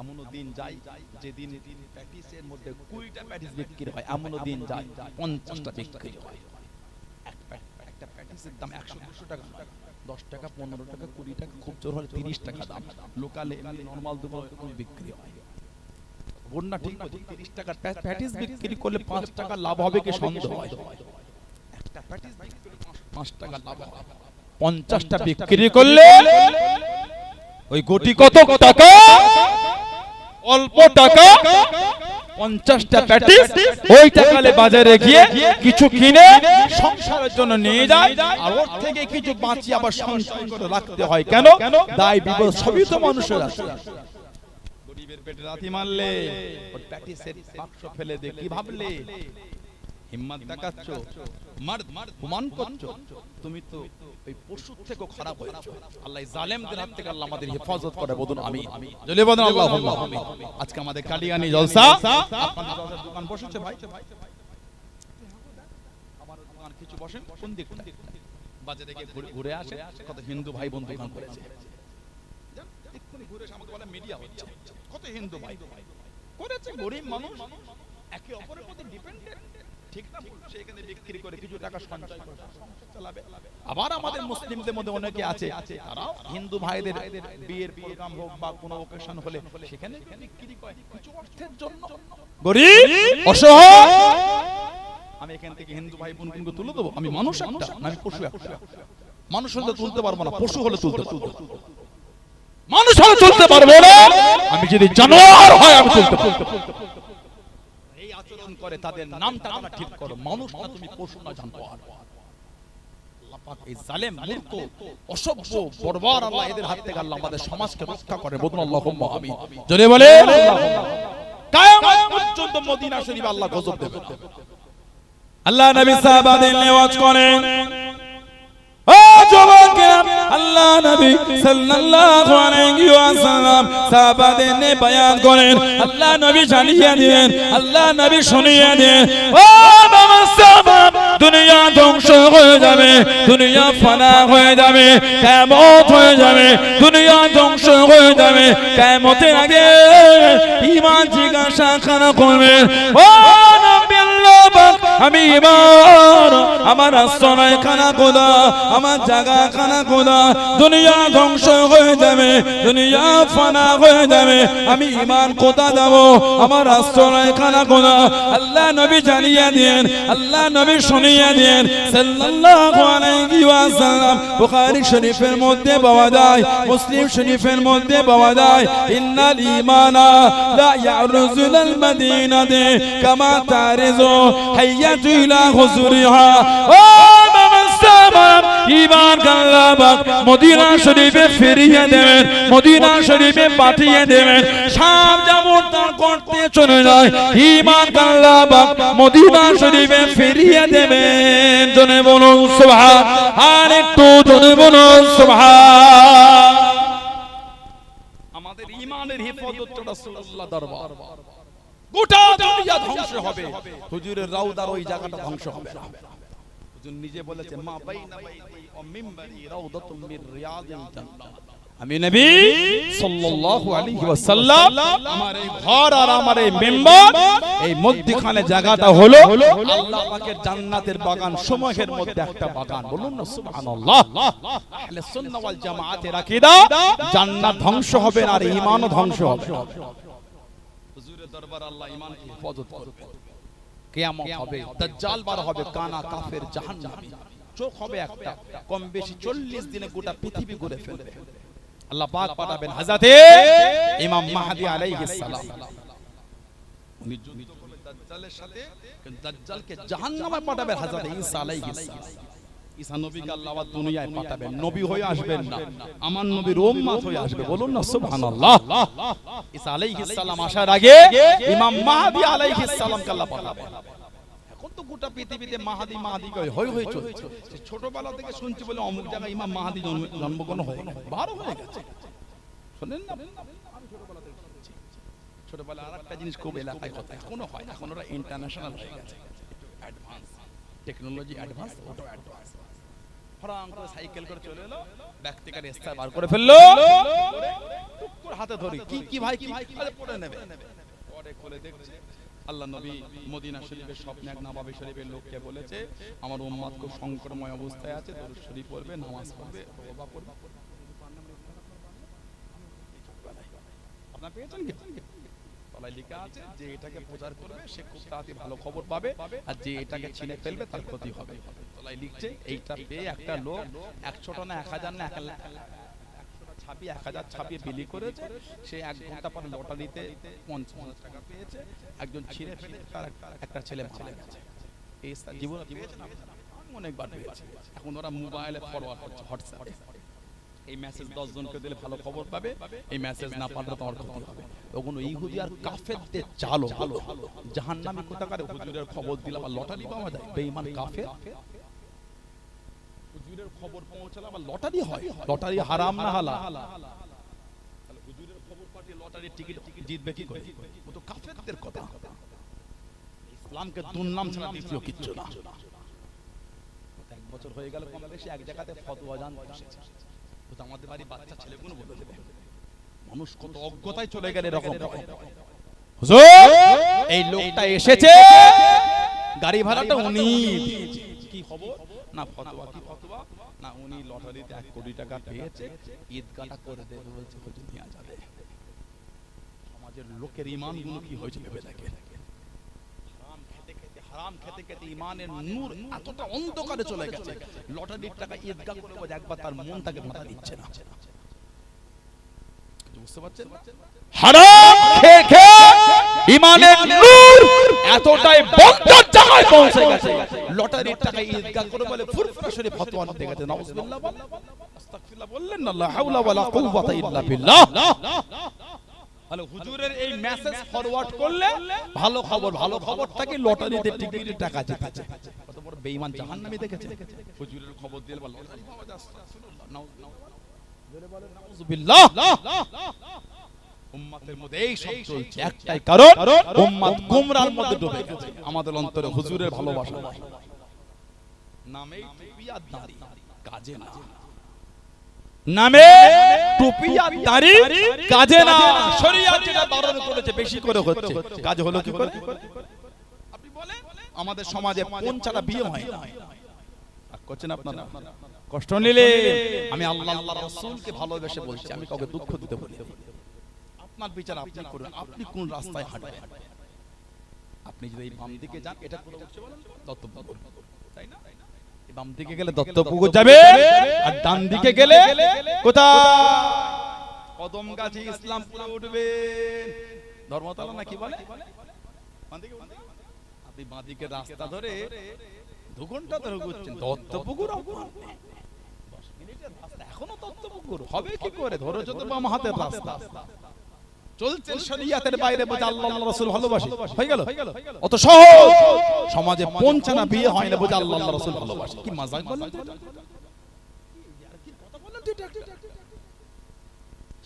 এমনও দিন যায় যেদিন প্যাটিসের মধ্যে 20টা প্যাটিস বিক্রি হয়, এমনও দিন যায় 50টা বিক্রি হয়। একটা প্যাটিসের দাম 100-200 টাকা, 10 টাকা, 15 টাকা, 20 টাকা, খুব জোর হলে 30 টাকা দাম। লোকালে এমনি নরমাল দোকানে বিক্রি হয়। বন্যা ঠিক আছে, 30 টাকা প্যাটিস বিক্রি করলে 5 টাকা লাভ হবে কি সন্দেহ হয়? একটা প্যাটিস বিক্রি করলে 5 টাকা লাভ হবে, 50টা বিক্রি করলে ওই কোটি কত টাকা, অল্প টাকা, 50টা প্যাটিস ওই টাকালে বাজারে গিয়ে কিছু কিনে সংসারের জন্য নিয়ে যায়, আর ওর থেকে কিছু বাঁচিয়ে আবার সঞ্চয় করে রাখতে হয়। কেন? দায় বিপদ সবই তো মানুষের আছে। গরিবের পেটে লাথি মারলে, ওর প্যাটিসের বাক্স ফেলে দিয়ে কি ভাবলে? হিম্মত দেখাচ্ছ, মান করছো, তুমি তো এই পশুর থেকে খারাপ হয়েছো। আল্লাহ জালেমদের হাত থেকে আল্লাহ আমাদের হেফাজত করে, বলুন আমিন। জলে বলুন আল্লাহুম্মা আমিন। আজকে আমাদের কালিয়ানি জলসা, আপনাদের দোকান বসেছে ভাই, আমার দোকান কিছু বসেন কোন দিকটা বাজে দেখে ঘুরে আসে কত হিন্দু ভাই বোন দোকান করেছে এক্ষুনি ঘুরে এসে আমাকে বলে মিডিয়া হচ্ছে কত হিন্দু ভাই করেছে গরিব মানুষ একে অপরের প্রতি ডিপেন্ডেন্ট ঠিক না সে এখানে বিক্রি করে কিছু টাকা সঞ্চয় করে চালাবে আবার আমাদের মুসলিমদের মধ্যে অনেকে আছে তারাও হিন্দু ভাইদের বিয়ের প্রোগ্রাম হোক বা কোনো অকেশন হলে সেখানে বিক্রি করে কিছু অর্থের জন্য গরিব অসহায় আমি এখান থেকে হিন্দু ভাই বোনকে তুলে দেবো আমি মানুষ একটা আমি পশু একটা মানুষ হলে তুলতে পারবো না পশু হলে তুলতে পারবো মানুষ হলে তুলতে পারবো না আমি যদি জানোয়ার হয় আমি তুলতে পারবো এই আচরণ করে তাদের নামটা তোমরা ঠিক করো মানুষ না তুমি পশু না জানোয়ার আল্লাহ পাক এই জালেম মূর্খ অসভ্য বর্বর আল্লাহ এদের হাত থেকে আল্লাহ আমাদের সমাজকে রক্ষা করে বলুন আল্লাহুম্মা আমিন জোরে বলে কিয়ামত পর্যন্ত মদিনা শরীফ আল্লাহ গজব দেবে আল্লাহ নবী সাহাবাদের নেওয়াজ করেন ও যুবকেরা আল্লাহ নবী সাল্লাল্লাহু আলাইহি ওয়াসাল্লাম সাহাবাদের নে বয়ান করেন আল্লাহ নবী জানিয়ে দেন আল্লাহ নবী শুনিয়ে দেন ও বাবা সাহাব দুনিয়া ধ্বংস হয়ে যাবে দুনিয়া ফানা হয়ে যাবে কিয়ামত হয়ে যাবে দুনিয়া ধ্বংস হয়ে যাবে কিয়ামতের আগে ঈমান জিজ্ঞাসা করা করবে ও নবী আল্লাহ পাক আমি ঈমান আমার আশ্রয় খানা খোদা আমার জায়গা খানা খোদা দুনিয়া ধ্বংস হয়ে যাবে দুনিয়া ফানা হয়ে যাবে আমি ঈমান খোদা দেব আমার আশ্রয় খানা খোদা আল্লাহ নবী জানিয়ে দেন আল্লাহ নবী শুনিয়ে দেন সাল্লাল্লাহু আলাইহি ওয়াসাল্লাম বুখারী শরীফের মধ্যে পাওয়া যায় মুসলিম শরীফের মধ্যে পাওয়া যায় ইন্নাল ঈমানা লা ইয়ারুজুল মাদিনাতে কামা তারিজু হাইয়াতু ইলা হুজুরিহা ও মাসাবাব ঈমান আল্লাহ পাক মদিনা শরীফে ফিরিয়ে দেবেন মদিনা শরীফে পাঠিয়ে দেবেন সাপ যেমন তার করতে চলে যায় ঈমান আল্লাহ পাক মদিনা শরীফে ফিরিয়ে দেবেন জনে বলুন সুবহান আর একটু জনে বলুন সুবহান আমাদের ঈমানের হেফাজত রাসূলুল্লাহ দরবার গোটা দুনিয়া ধ্বংস হবে হুজুরের রাউদার ওই জায়গাটা ধ্বংস হবে না হুজুর নিজে বলেছে মা বাইনা বাইতি ও মিম্বরি রাউদাতুম মির রিয়াদিল জান্নাহ আমি নবী সাল্লাল্লাহু আলাইহি ওয়াসাল্লাম আমার এই ঘর আর আমার এই মিম্বার এই মধ্যখানে জায়গাটা হলো আল্লাহ পাকের জান্নাতের বাগান সমূহের মধ্যে একটা বাগান বলুন না সুবহানাল্লাহ আহলে সুন্নাহ ওয়াল জামাআতের আকীদা জান্নাত ধ্বংস হবে আর ঈমানও ধ্বংস হবে হুজুরের দরবার আল্লাহ ঈমানকে হেফাজত করবে কিয়ামত হবে দাজ্জাল বার হবে কানা কাফের জাহান্নামী চোখ হবে একটা কম বেশি 40 দিনে গোটা পৃথিবী ঘুরে ফেলবে আল্লাহ পাক পাঠাবেন হযরতে ইমাম মাহদী আলাইহিস সালাম উনি যুদ্ধ করবে দাজ্জালের সাথে কিন্তু দাজ্জালকে জাহান্নামে পাঠাবেন হযরতে ঈসা আলাইহিস সালাম ঈসা নবীকে আল্লাহ আবার দুনিয়ায় পাঠাবেন নবী হয়ে আসবেন না আমার নবীর উম্মত হয়ে আসবে বলুন না সুবহানাল্লাহ ঈসা আলাইহিস সালাম আসার আগে ইমাম মাহদী আলাইহিস সালামকে আল্লাহ পাঠাবেন এখন তো গোটা পৃথিবীতে মাহাদি মাহাদি কই হই হই চলছে ছোটবেলা থেকে শুনছি বলে অমুক জায়গায় ইমাম মাহাদি জন্মগ্রহণ হয়ে গেছে 12 হয়ে গেছে শুনেন না আমি ছোটবেলা থেকে শুনছি ছোটবেলা আরেকটা জিনিস খুব এলাকায় কথা এখনো হয় এখন ওরা ইন্টারন্যাশনাল হয়ে গেছে advance technology advance auto advance ফরাং করে সাইকেল করে চলে এলো ব্যক্তিগত রাস্তা বার করে ফেললো টুক করে হাতে ধরি কি ভাই কি আরে পড়ে নেবে পরে খুলে দেখছে আল্লাহ নবী মদিনা শরীফের স্বপ্নে এক নবাবী শরীফের লোককে বলেছে আমার উম্মত খুব সংকটময় অবস্থায় আছে দরুদ শরীফ পড়বে নামাজ পড়বে তওবা করবে আপনারা পেয়েছেন কি তলায় লেখা আছে যে এটাকে প্রচার করবে সে খুব তাড়াতাড়ি ভালো খবর পাবে আর যে এটাকে ছিনে ফেলবে তার ক্ষতি হবে তলায় লিখছে এইটা পেয়ে একটা লোক 100টা না 1000 না 1 লাখ ছাপিয়ে 1000 ছাপিয়ে বিলি করেছে সে 1 ঘন্টা পর লটারিতে 50 টাকা পেয়েছে একজন ছিঁড়ে ফেলে তার একটা ছেলে মারা গেছে এই জীবনে পেয়েছেন আপনারা অনেকবার পেয়েছে এখন ওরা মোবাইলে ফরওয়ার্ড করছে হোয়াটসঅ্যাপে এই মেসেজ 10 জনকে দিলে ভালো খবর পাবে এই মেসেজ না পারলে তোমার ক্ষতি হবে তখন ইহুদি আর কাফেরদের চাল হলো জাহান্নামী কোথাকার হুজুরের খবর দিলে আবার লটারি পাওয়া যায় বেঈমান কাফের হুজুরের খবর পৌঁছালে আবার লটারি হয় লটারি হারাম না হালাল তাহলে হুজুরের খবর পাঠিয়ে লটারির টিকিট জিতবে কি করে ও তো কাফেরদের কথা ইসলামকে দুর্নাম ছাড়া দ্বিতীয় কিচ্ছু না বছর হয়ে গেল কম বেশি এক জায়গাতে ফতোয়া জানতে এসেছে, তো আমাদের বাড়ি বাচ্চা ছেলেগুলো বলে দেবে, মানুষ কত অজ্ঞতায় চলে গেলে এরকম। হুজুর এই লোকটা এসেছে, গাড়ি ভাড়াটা উনি দিয়েছে, কি খবর না ফতোয়া, কি ফতোয়া না উনি লটারিতে 1 কোটি টাকা পেয়েছে, ঈদগাহটা করে দেবে বলছে, হুজুর নিয়ে যাবে। সমাজের লোকের ঈমান গুলো কি হয়েছে ভেবে দেখেন, হারাম খেতে খেতে ঈমানের নূর এতটা অন্ধকারে চলে গেছে, লটারির টাকা ঈদগাহ করে বলে একবার তার মনটাকে মাথা দিচ্ছে না। বুঝতে পারছেন, হারাম খেয়ে খেয়ে ঈমানের নূর এতটাই বন্ধর জায়গায় পৌঁছে গেছে, লটারির টাকা ঈদগাহ করে বলে ফুরফুরা শরীফ ফতোয়া নিতে গেছে। নাউজুবিল্লাহ, আস্তাগফিরুল্লাহ বললেন না, লা হাওলা ওয়ালা কুওয়াতা ইল্লা বিল্লাহ। হ্যালো, হুজুরের এই মেসেজ ফরওয়ার্ড করলে ভালো খবর, ভালো খবর থাকে লটারিতে টিকিটের টাকা জিতেছে। কত বড় বেঈমান জাহান্নামী দেখেছে, হুজুরের খবর দিলে বলে লটারি পাওয়া যায়। আস্তাগফিরুল্লাহ, নাউজুবিল্লাহ। উম্মতের মধ্যে এই সব চলছে একটাই কারণ, উম্মত গুমরার মধ্যে ডুবে গেছে। আমাদের অন্তরে হুজুরের ভালোবাসা নামে টুপি আর দাড়ি, কাজে না। নামে টুপি আর দাড়ি, কাজে না। শরীয়ত যেটা বারণ করেছে বেশি করে হচ্ছে, কাজ হলো কি করে? আপনি বলেন আমাদের সমাজে কোন ছাড়া বিয়ে হয় না, করছেন আপনারা কষ্ট নিলে। আমি আল্লাহ আল্লাহর রাসূলকে ভালোবেসে বলছি, আমি কাউকে দুঃখ দিতে বলি। আপনার বিচার আপনি করুন, আপনি কোন রাস্তায় হাঁটবেন। আপনি যদি এই বাম দিকে যান, এটা কোন উঠছে বলেন দত্তপুকুর, তাই না? এই বাম দিকে গেলে দত্তপুকুর যাবে, আর ডান দিকে গেলে কোথায়? কদমগাছি ইসলামপুরে উঠবেন, ধর্মতলা না কি বলে। আপনি বাঁ দিকে রাস্তা ধরে 2 ঘন্টা ধরে ঘুরছেন, দত্তপুকুর 10 মিনিটের রাস্তা, এখনো দত্তপুকুর হবে কি করে? ধরেছো তো বাম হাতের রাস্তা, চলছে শরীয়তের বাইরে, বলে আল্লাহ আল্লাহ রাসূল ভালোবাসি, হয়ে গেল। অত সহজ সমাজে পৌঁছানা বিয়ে হয় না, বলে আল্লাহ আল্লাহ রাসূল ভালোবাসি। কি মজাক বলেন তো, কি কথা বলেন তো,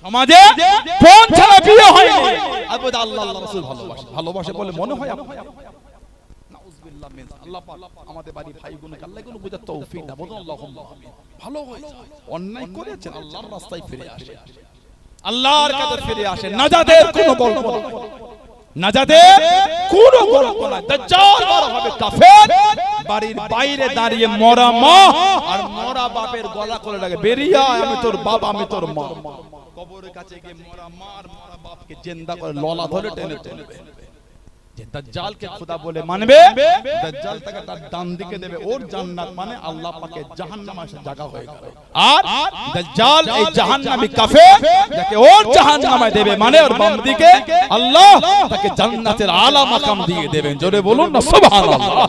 সমাজে পৌঁছানা বিয়ে হয় না, আর বলে আল্লাহ আল্লাহ রাসূল ভালোবাসি, ভালোবাসে বলে মনে হয়। নাউজুবিল্লাহ মিন, আল্লাহ পাক আমাদের বাড়ি ভাইগুলোকে আল্লাহ গুলো বোঝার তৌফিক দাও, বলুন আল্লাহুম্মা আমিন। ভালো হয়, অন্যায় করেছেন আল্লাহর রাস্তায় ফিরে আসে, আল্লাহর কাছে ফিরে আসে, নাজাতের কোনো গল্প না, নাজাতের কোনো গল্প না। দাজ্জাল বড় হবে কাফের, বাড়ির বাইরে দাঁড়িয়ে মরা মা আর মরা বাপের গলা করে লাগে, বেরিয়ে আয়, আমি তোর বাপ, আমি তোর মা। কবরের কাছে গিয়ে মরা মা আর মরা বাপকে জিন্দা করে ললা ধরে টেনে তুলবে। যে দাজ্জালকে খোদা বলে মানবে, দাজ্জাল তাকে তার ডান দিকে দেবে, ওর জান্নাত মানে আল্লাহ পাকের জাহান্নাম এসে জায়গা হয়ে গেল। আর দাজ্জাল এই জাহান্নামী কাফের যাকে ওর জাহান্নামে দেবে মানে ওর বাম দিকে আল্লাহ তাকে জান্নাতের আলা মাকাম দিয়ে দেবেন। জোরে বলুন না সুবহানাল্লাহ।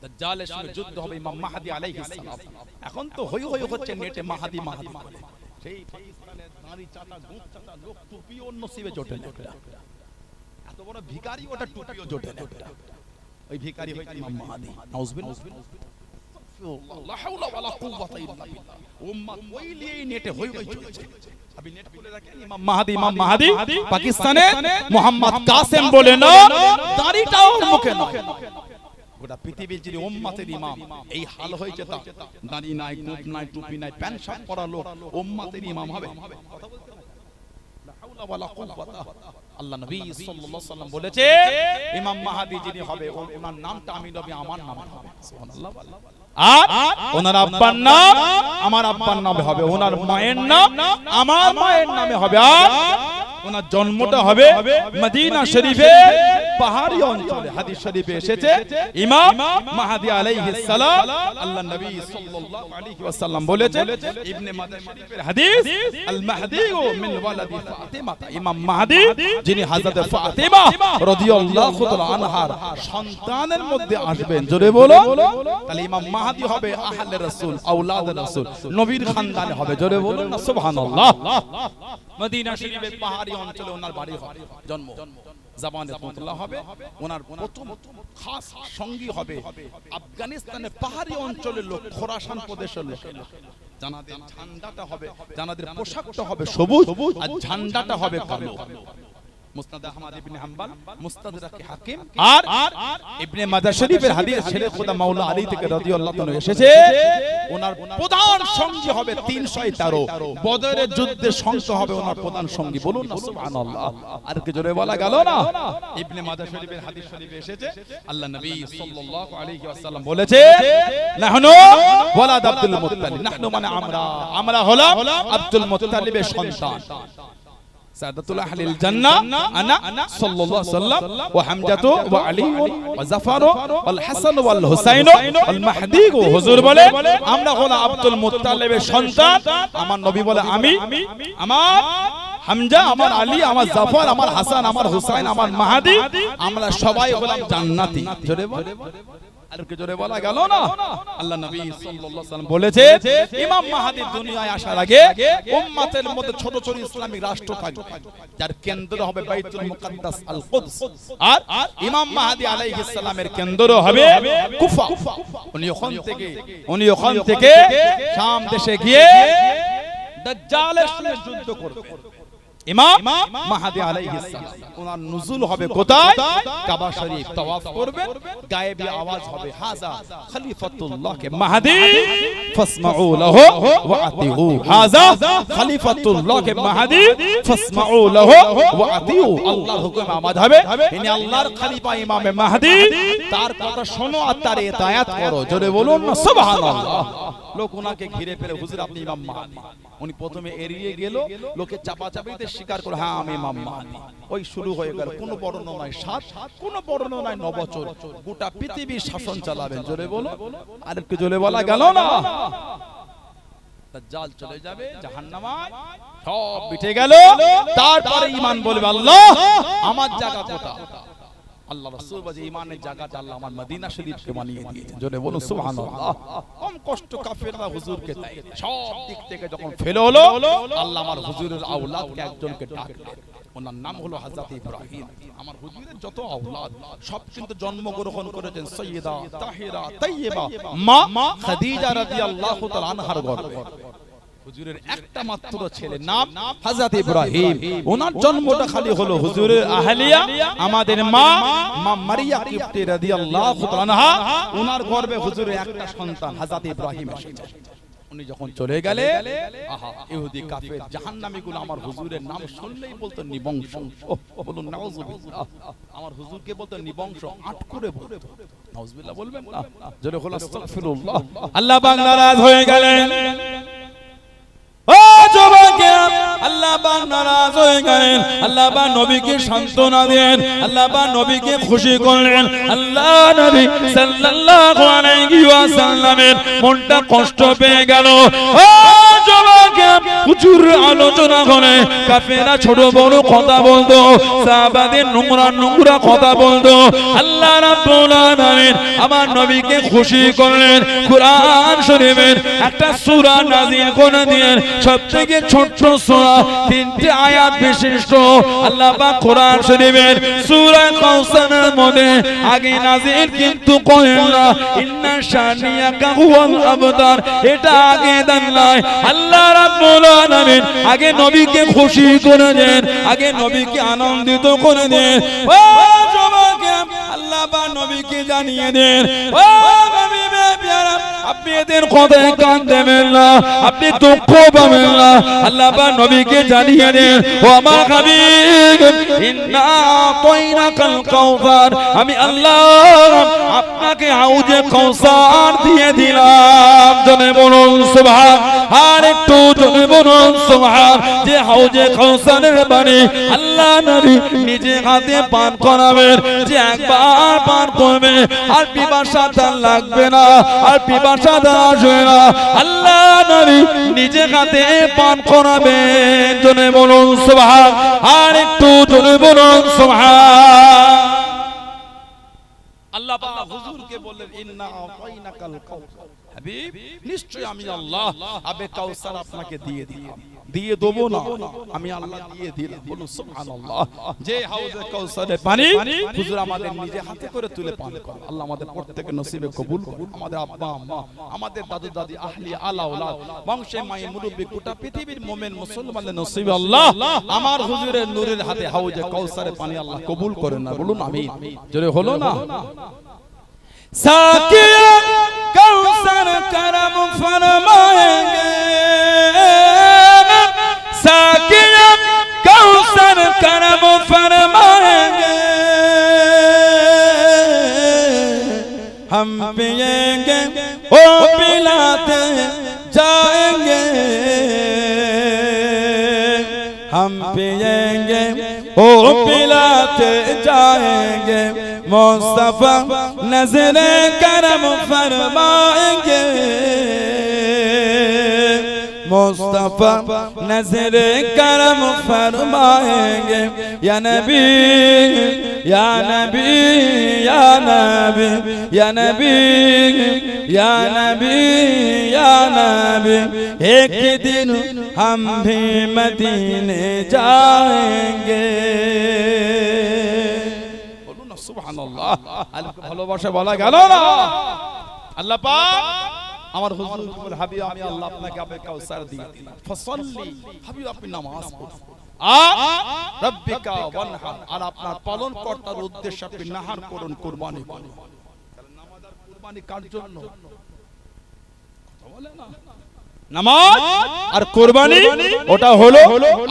দাজ্জালের সঙ্গে যুদ্ধ হবে ইমাম মাহদী আলাইহিস সালাম। এখন তো হই হই হচ্ছে নেটে মাহদী মাহদী বলে, সেই পাকিস্তানের দাড়ি চাটা গুঁত চাটা লোক টুপি ওর নসিবে জোটে না, এত বড় ভিখারি ওটা টুপিও জোটে না, ওই ভিখারি হইছে ইমাম মাহদী। নাউজুবিল্লাহ, লা হাওলা ওয়ালা কুওয়াতা ইল্লা বিল্লাহ। উম্মত ওই লিয়েই নেটে হই হই চলছে। আপনি নেট খুলে রাখেন, ইমাম মাহদী পাকিস্তানে মুহাম্মদ কাসেম বলে না, দাড়িটাও মুখে না। গোটা পৃথিবীর যিনি উম্মতের ইমাম, এই হাল হয়েছে তা দাড়ি নাই, কুপ নাই, টুপি নাই, প্যান্ট শার্ট পরা লোক উম্মতের ইমাম হবে। কথা বলতে লা হাওলা ওয়ালা কুওয়াতা। আল্লাহ নবী সাল্লাল্লাহু আলাইহি ওয়াসাল্লাম বলেছে, ইমাম মাহদী যিনি হবে ওনার নামটা আমি নবী আমার নামে হবে। সুবহানাল্লাহ। আর ওনার আব্বার নাম আমার আব্বার নামে হবে, ওনার মায়ের নাম আমার মায়ের নামে হবে। আর ওনার জন্মটা হবে মদিনা শরীফে পাহাড়ি অঞ্চলে। হাদিস শরীফে এসেছে ইমাম মাহদী আলাইহিস সালাম, আল্লাহ নবী সাল্লাল্লাহু আলাইহি ওয়াসাল্লাম বলেছেন, ইবনে মাজাহ শরীফের হাদিস, আল মাহদী মিন ওয়ালাদি ফাতিমা, ইমাম মাহদী যিনি হযরত ফাতিমা রাদিয়াল্লাহু তাআলা আনহার সন্তানের মধ্যে আসবেন। জোরে বলো। তাহলে ইমাম মাহদী হবে আহলে রাসূল, আওলাদে রাসূল, নবীর খানদানে হবে। জোরে বলুন না সুবহানাল্লাহ। মদিনা শরীফের পাহাড়ি অঞ্চলে ওনার বাড়ি হবে, জন্ম। জাবানে রাহমাতুল্লাহ হবে, ওনার প্রথম খাস সঙ্গী হবে আফগানিস্তানের পাহাড়ি অঞ্চলের লোক, খোরাসান প্রদেশের লোক। জানাদের ঝান্ডাটা হবে, জানাদের পোশাকটা হবে সবুজ আর ঝান্ডাটা হবে কালো। মুসনাদ আহমদ ইবনে হাম্বল, মুস্তাদরাক হাকিম আর ইবনে মাজাহ শরীফের হাদিস ছেলে খোদা মাওলা আলী থেকে রাদিয়াল্লাহু তাআলা এসেছে। ওনার প্রধান সঙ্গী হবে 313, বদরের যুদ্ধে সংখ্যা হবে ওনার প্রধান সঙ্গী। বলুন না সুবহানাল্লাহ। আর কি জোরে বলা গেল না? ইবনে মাজাহ শরীফের হাদিস শরীফে এসেছে আল্লাহ নবী সাল্লাল্লাহু আলাইহি ওয়াসাল্লাম বলেছে, নাহনু ওয়ালাদ আব্দুল মুত্তালিব। নাহনু মানে আমরা হলাম আব্দুল মুত্তালিবের সন্তান। সাদাতুল আহলিল জান্নাহ আনা সাল্লাল্লাহু আলাইহি ওয়াসাল্লাম ওয়া হামজাতু ওয়া আলী ওয়া জাফর ওয়াল হাসান ওয়াল হুসাইন ওয়াল মাহদি। হুজুর বলে আমরা হলাম আব্দুল মুত্তালিবের সন্তান। আমার নবী বলে আমি, আমার হামজা, আমার আলী, আমার জাফর, আমার হাসান, আমার হুসাইন, আমার মাহদি, আমরা সবাই হলাম জান্নাতি। জোরে বলে, আর কি জোরে বলা গেল না? আল্লাহ নবী সাল্লাল্লাহু আলাইহি ওয়াসাল্লাম বলেছে ইমাম মাহদি দুনিয়ায় আসার আগে উম্মতের মধ্যে ছোট ছোট ইসলামিক রাষ্ট্র থাকবে, যার কেন্দ্র হবে বাইতুল মুকাদ্দাস আল কুদস। আর ইমাম মাহদি আলাইহিস সালামের কেন্দ্র হবে কুফা। উনি ওখান থেকে শাম দেশে গিয়ে দাজ্জালের সঙ্গে যুদ্ধ করবেন। ইমাম মাহদি আলাইহিস সালাম ওনার নুজুল হবে কোথায়? কাবা শরীফ তাওয়াফ করবেন, গায়েবী আওয়াজ হবে হাযা খলিফাতুল্লাহ কে মাহদি ফাসমাউ লাহু ওয়া আতিউ। হাযা খলিফাতুল্লাহ কে মাহদি ফাসমাউ লাহু ওয়া আতিউ। আল্লাহর হুকুমে আমাদ হবে, ইনি আল্লাহর খলিফা ইমামে মাহদি, তার কথা শোনো আর তার ইতায়াত করো। জোরে বলুন না সুবহানাল্লাহ। লোক ওনাকে ঘিরে ফেলে, হুজুর আপনি ইমাম মাহদি। উনি প্রথমে এড়িয়ে গেল, লোকে চাপাচাপিতে স্বীকার করে হ্যাঁ আমি ইমাম মাহদি। ওই শুরু হয়ে গেল, কোন বর্ণনায় 7, কোন বর্ণনায় 9 বছর গোটা পৃথিবীর শাসন চালাবেন। জোরে বলো, আর একটু জোরে বলা গেল না? দাজ্জাল চলে যাবে জাহান্নামায়, সব মিটে গেল। তারপরে ঈমান বলবে আল্লাহ আমার জায়গা কোথায়? আল্লাহ রাসূল বলে ঈমানের জায়গাটা আল্লাহ আমার মদিনা শরীফকে বানিয়ে দিয়েছেন। জোরে বলুন সুবহানাল্লাহ। কম কষ্ট কাফেররা হুজুরকে দেয়, সব দিক থেকে যখন ফেল হলো, আল্লাহ আমার হুজুরের আওলাদকে একজনকে ডাকলেন। ওনার নাম হলো হযরত ইব্রাহিম। আমার হুজুরের যত আওলাদ সব কিন্তু জন্মগ্রহণ করেছেন সাইয়্যিদা তাহিরা তাইয়্যিবা মা খাদিজা রাদিয়াল্লাহু তাআলা আনহার গর্ভে। হুজুরের একটা মাত্র ছেলে, নাম হযরত ইব্রাহিম। ওনার জন্মটা খালি হলো হুজুরের আহলিয়া, আমাদের মা মারিয়া কিবতি রাদিয়াল্লাহু তাআলা আনহা, ওনার গর্ভে হুজুরের একটা সন্তান হযরত ইব্রাহিম এসেছে। উনি যখন চলে গেলে, আহা ইহুদি কাফের জাহান্নামীগুলো আমার হুজুরের নাম শুনলেই বলতো নিবংশ। বলুন নাউযুবিল্লাহ। আমার হুজুরকে বলতো নিবংশ, আট করে বলতো। নাউযুবিল্লাহ বলবেন না? জোরে বলুন আস্তাগফিরুল্লাহ। আল্লাহ পাক নারাজ হয়ে গেলেন। আল্লাহ পাক নারাজ হয়ে গেলেন। আল্লাহ পাক নবীকে সান্ত্বনা দেন, আল্লাহ পাক নবীকে খুশি করলেন। আল্লাহ নবী সাল্লাল্লাহু আলাইহি ওয়াসাল্লামের মনটা কষ্ট পেয়ে গেল। ও যুবক, হুজুর আলোচনা করে কাফেররা ছোট বড় কথা বলতো, সাহাবাদের নোংরা নোংরা কথা বলতো। আল্লাহ রাব্বুল আলামিন আমার নবীকে খুশি করলেন। কুরআন শরীফের একটা সূরা নাযিল করে দিলেন, সবথেকে ছোট সূরা, 3টি আয়াত বিশিষ্ট। আল্লাহ পাক কোরআন শরীফের সূরা কাউসারের মধ্যে আগে নাযিল কিন্তু করেন না, ইন্না শানিয়াকা হুয়াল আবতার, এটা আগে দেন নাই। আল্লাহ রাব্বুল আলামিন আগে নবীকে খুশি করে দেন, আগে নবীকে আনন্দিত করে দেন। ও যুবক, আল্লাহ পাক নবীকে জানিয়ে দেন, ও নবী প্যারা, আপনি এদের কথায় কান দেবেন না, আপনি দুঃখ পাবেন না। আল্লাহ পাক নবীকে জানিয়ে দেন, ও আমার হাবিব, ইন্না আতাইনাকাল কাউসার, আমি আল্লাহ আপনাকে হাউজে কাউসার দিয়ে দিলাম। জনে বলুন সুবহান, আর একটু জনে বলুন সুবহান। যে হাউজে কাউসারের পানি আল্লাহ নবী নিজে হাতে পান করাবেন, যে একবার পান করবে আর পিপাসা তার লাগবে না, আর পিপাসা তার আসবে না। আল্লাহ নবী নিজে হাতে পান করাবেন। জনে বলুন সুবহান, আর একটু জনে বলুন সুবহান। আল্লাহ পাক হুজুরকে বললেন, ইন্না আতাইনাকাল কাউসার, হাবিব নিশ্চয় আমি আল্লাহ আবে কাউসার আপনাকে দিয়ে দিলাম। দিয়ে দেবো না, আমি আল্লাহ দিয়ে দিলাম। বলুন সুবহানাল্লাহ। যে হাউজে কাউসারের পানি হুজুর আমাদের নিজে হাতে করে তুলে পান করেন। আল্লাহ আমাদের প্রত্যেকের নসিবে কবুল করুন। আমাদের আব্বা আম্মা, আমাদের দাদু দাদি, আহলি আলা ওলাদ, বংশে মায়ে মুরব্বি, গোটা পৃথিবীর মুমিন মুসলমানদের নসিবে আল্লাহ আমার হুজুরের নূরের হাতে হাউজে কাউসারের পানি আল্লাহ কবুল করেন না। বলুন আমিন। জোরে হলো না? साकिया कौसर करम फरमाएंगे, साकिया कौसर करम फरमाएंगे, हम पिएंगे ओ पिलाते जाएंगे, हम पिएंगे ओ पिलाते जाएंगे, मुस्तफा नजरे करम फरमाएंगे, मुस्तफा नजरे करम फरमाएंगे, या नबी या नबी या नबी या नबी या नबी या नबी, एक दिन हम भी मदीने जाएंगे। সুবহানাল্লাহ। আল্লাহকে ভালোবাসা বলা গেল না? আল্লাহ পাক আমার হুজুর হাবিব, আমি আল্লাহ আপনাকে আবে কাউসার দিয়ে দিলাম, ফসল্লি হাবিব আপনি নামাজ পড়ুন, আর রাব্বিকা ওয়ানহার, আর আপনার পালন কর্তার উদ্দেশ্যে আপনি নাহার করুন, কুরবানি করুন। তাহলে নামাজ আর কুরবানি কার জন্য? কথা বলে না? নামাজ আর কুরবানি ওটা হলো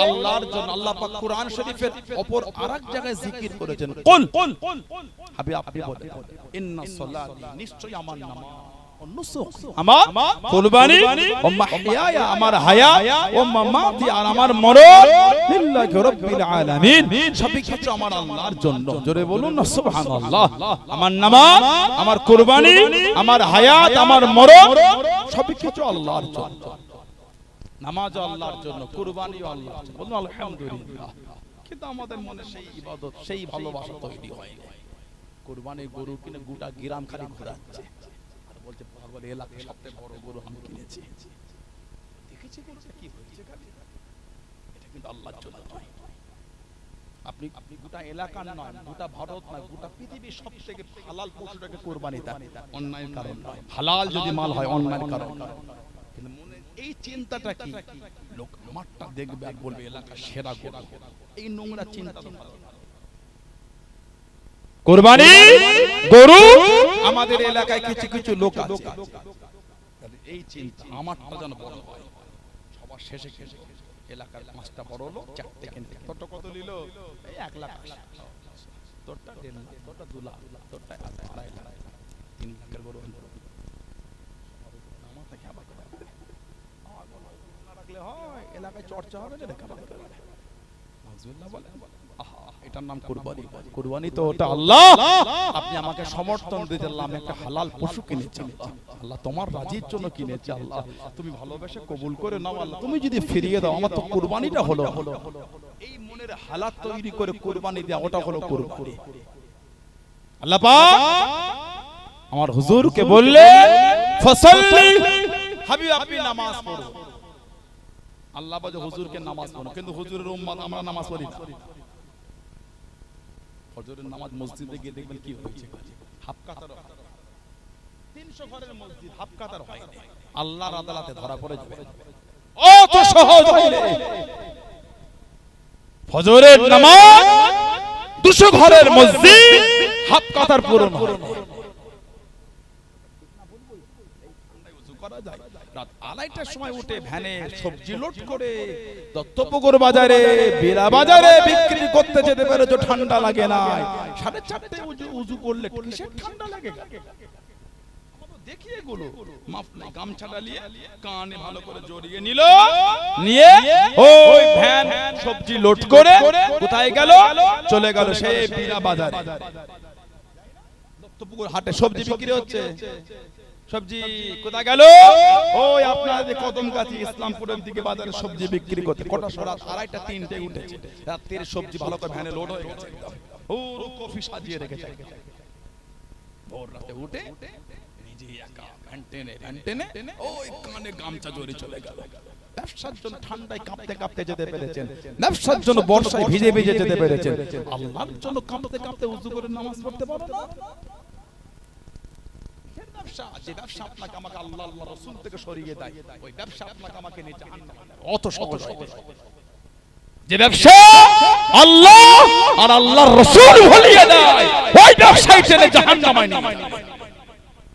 আল্লাহর জন্য। আল্লাহ পাক কুরআন শরীফের অপর আরেক জায়গায় জিকির করেছেন, কুল হাবিব আপনি বলেন, ইন্নাস সালাতি, নিশ্চয়ই আমার নামাজ, ও নুসুক আমার কুরবানি, ও মাহইয়া আমার হায়াত, ও মামাতি আর আমার মরণ, লিল্লাহি রাব্বিল আলামিন, সবই কিছু আমার আল্লাহর জন্য। জোরে বলুন না সুবহানাল্লাহ। আমার নামাজ, আমার কুরবানি, আমার হায়াত, আমার মরণ, সবই কিছু আল্লাহর জন্য। নামাজ আল্লাহর জন্য, কুরবানিও আল্লাহর জন্য। বলুন আলহামদুলিল্লাহ। কিন্তু আমাদের মনে সেই ইবাদত, সেই ভালোবাসা তৈরি হয় না। কুরবানি গরু কিনে গোটা গ্রাম খালি ঘোরাচ্ছে আর বলছে পাগল, এলাকায় সবচেয়ে বড় গরু আমি কিনেছি। দেখেছি গরুটা কি হয়েছে খালি? এটা কিন্তু আল্লাহর জন্য নয়। আপনি গোটা এলাকা নয়, গোটা ভারত নয়, গোটা পৃথিবীর সবথেকে হালাল পশুটাকে কুরবানি দেন, অন্যায়ের কারণ নয়। হালাল যদি মাল হয়, অন্যায়ের কারণ নয়। কিন্তু মনে এই চিন্তাটা কি? লোক মাঠটা দেখবে আর বলবে এলাকার সেরা গরু। এই নোংরা চিন্তা তো ভালো না। কুরবানি গরু আমাদের এলাকায় কিছু কিছু লোক আছে, এই চিন্তা আমারটা যেন বড় হয়। সবার শেষে শেষে এলাকার 5টা বড় লোক 4টে কিনতে, তোরটা কত নিল? এই 1 লাখ, তোরটা 1.5 লাখ, তোরটা 2 লাখ, তোরটা 2.5 লাখ, 3 লাখের গরু হলো। আমারটা খাবার করে রাখলে হয়, এলাকায় চর্চা হবে, না খাবার করে নাউজুবিল্লাহ বলে। আহা, এটার নাম কুরবানি। কুরবানি তো ওটা আল্লাহ আপনি আমাকে সমর্থন দিতে, আমি একটা হালাল পশু কিনেছি আল্লাহ, তোমার রাজির জন্য কিনেছি আল্লাহ, তুমি ভালোবেসে কবুল করে নাও আল্লাহ, তুমি যদি ফিরিয়ে দাও আমার তো কুরবানিটা হলো। এই মনের হালাত তৈরি করে কুরবানি দেওয়া, ওটা হলো কুরবানি। আল্লাহ পাক আমার হুজুরকে বললে ফসল্লি হাবিব আপনি নামাজ পড়ো। আল্লাহ বলে হুজুরকে নামাজ পড়ো, কিন্তু হুজুরের উম্মত আমরা নামাজ পড়ি না। ফজরের নামাজ মসজিদে গিয়ে দেখবেন কি হয়েছে, হাফ কাতার, 300 ঘরের মসজিদ হাফ কাতার হয় না। আল্লাহর আদালতে ধরা পড়ে যাবে। ও তো সহজ হইলে ফজরের নামাজ 200 ঘরের মসজিদ হাফ কাতার পূরণ হয়। রাত 2:30টার সময় উঠে ভ্যানে সবজি লোড করে দত্তপুকুর বাজারে, বেলা বাজারে বিক্রি করতে যেতে পারে, তো ঠান্ডা লাগে না। 4:30টায় উযু করলে কিসের ঠান্ডা লাগে? দেখিয়ে গুলো মাফ নাই, গামছাটা নিয়ে কানে ভালো করে জড়িয়ে নিল, নিয়ে ওই ভ্যান সবজি লোড করে কোথায় গেল? চলে গেল সেই বেলা বাজারে। দত্তপুকুর হাটে সবজি বিক্রি হচ্ছে। সবজি কোথায় গেল? ওই আপনাদের কদমগাছি ইসলামপুরের দিকে বাজারে সবজি বিক্রি করতে। কটা রাত 2:30 3টে উঠেছে, রাতের সবজি ভালো করে ভ্যানে লোড হয়ে গেছে, পুরো কফি সাজিয়ে রেখেছে। ভোর রাতে উঠে নিজে একা ভ্যান টেনে ওই কানে গামছা জড়িয়ে চলে গেল। ব্যবসার জন্য ঠান্ডায় কাঁপতে কাঁপতে যেতে পেরেছেন, ব্যবসার জন্য বর্ষায় ভিজে ভিজে যেতে পেরেছেন, আল্লাহর জন্য কাঁপতে কাঁপতে ওযু করে নামাজ পড়তে পারো না? যে ব্যবসা আপনাকে আমাকে আল্লাহ আল্লাহ রাসূল থেকে সরিয়ে দেয়, ওই ব্যবসা আপনাকে আমাকে নিয়ে জাহান্নামে অত সহজ হবে। যে ব্যবসা আল্লাহ আর আল্লাহর রাসূল ভুলিয়ে দেয়, ওই ব্যবসায় টেনে জাহান্নামে নিয়ে যায়।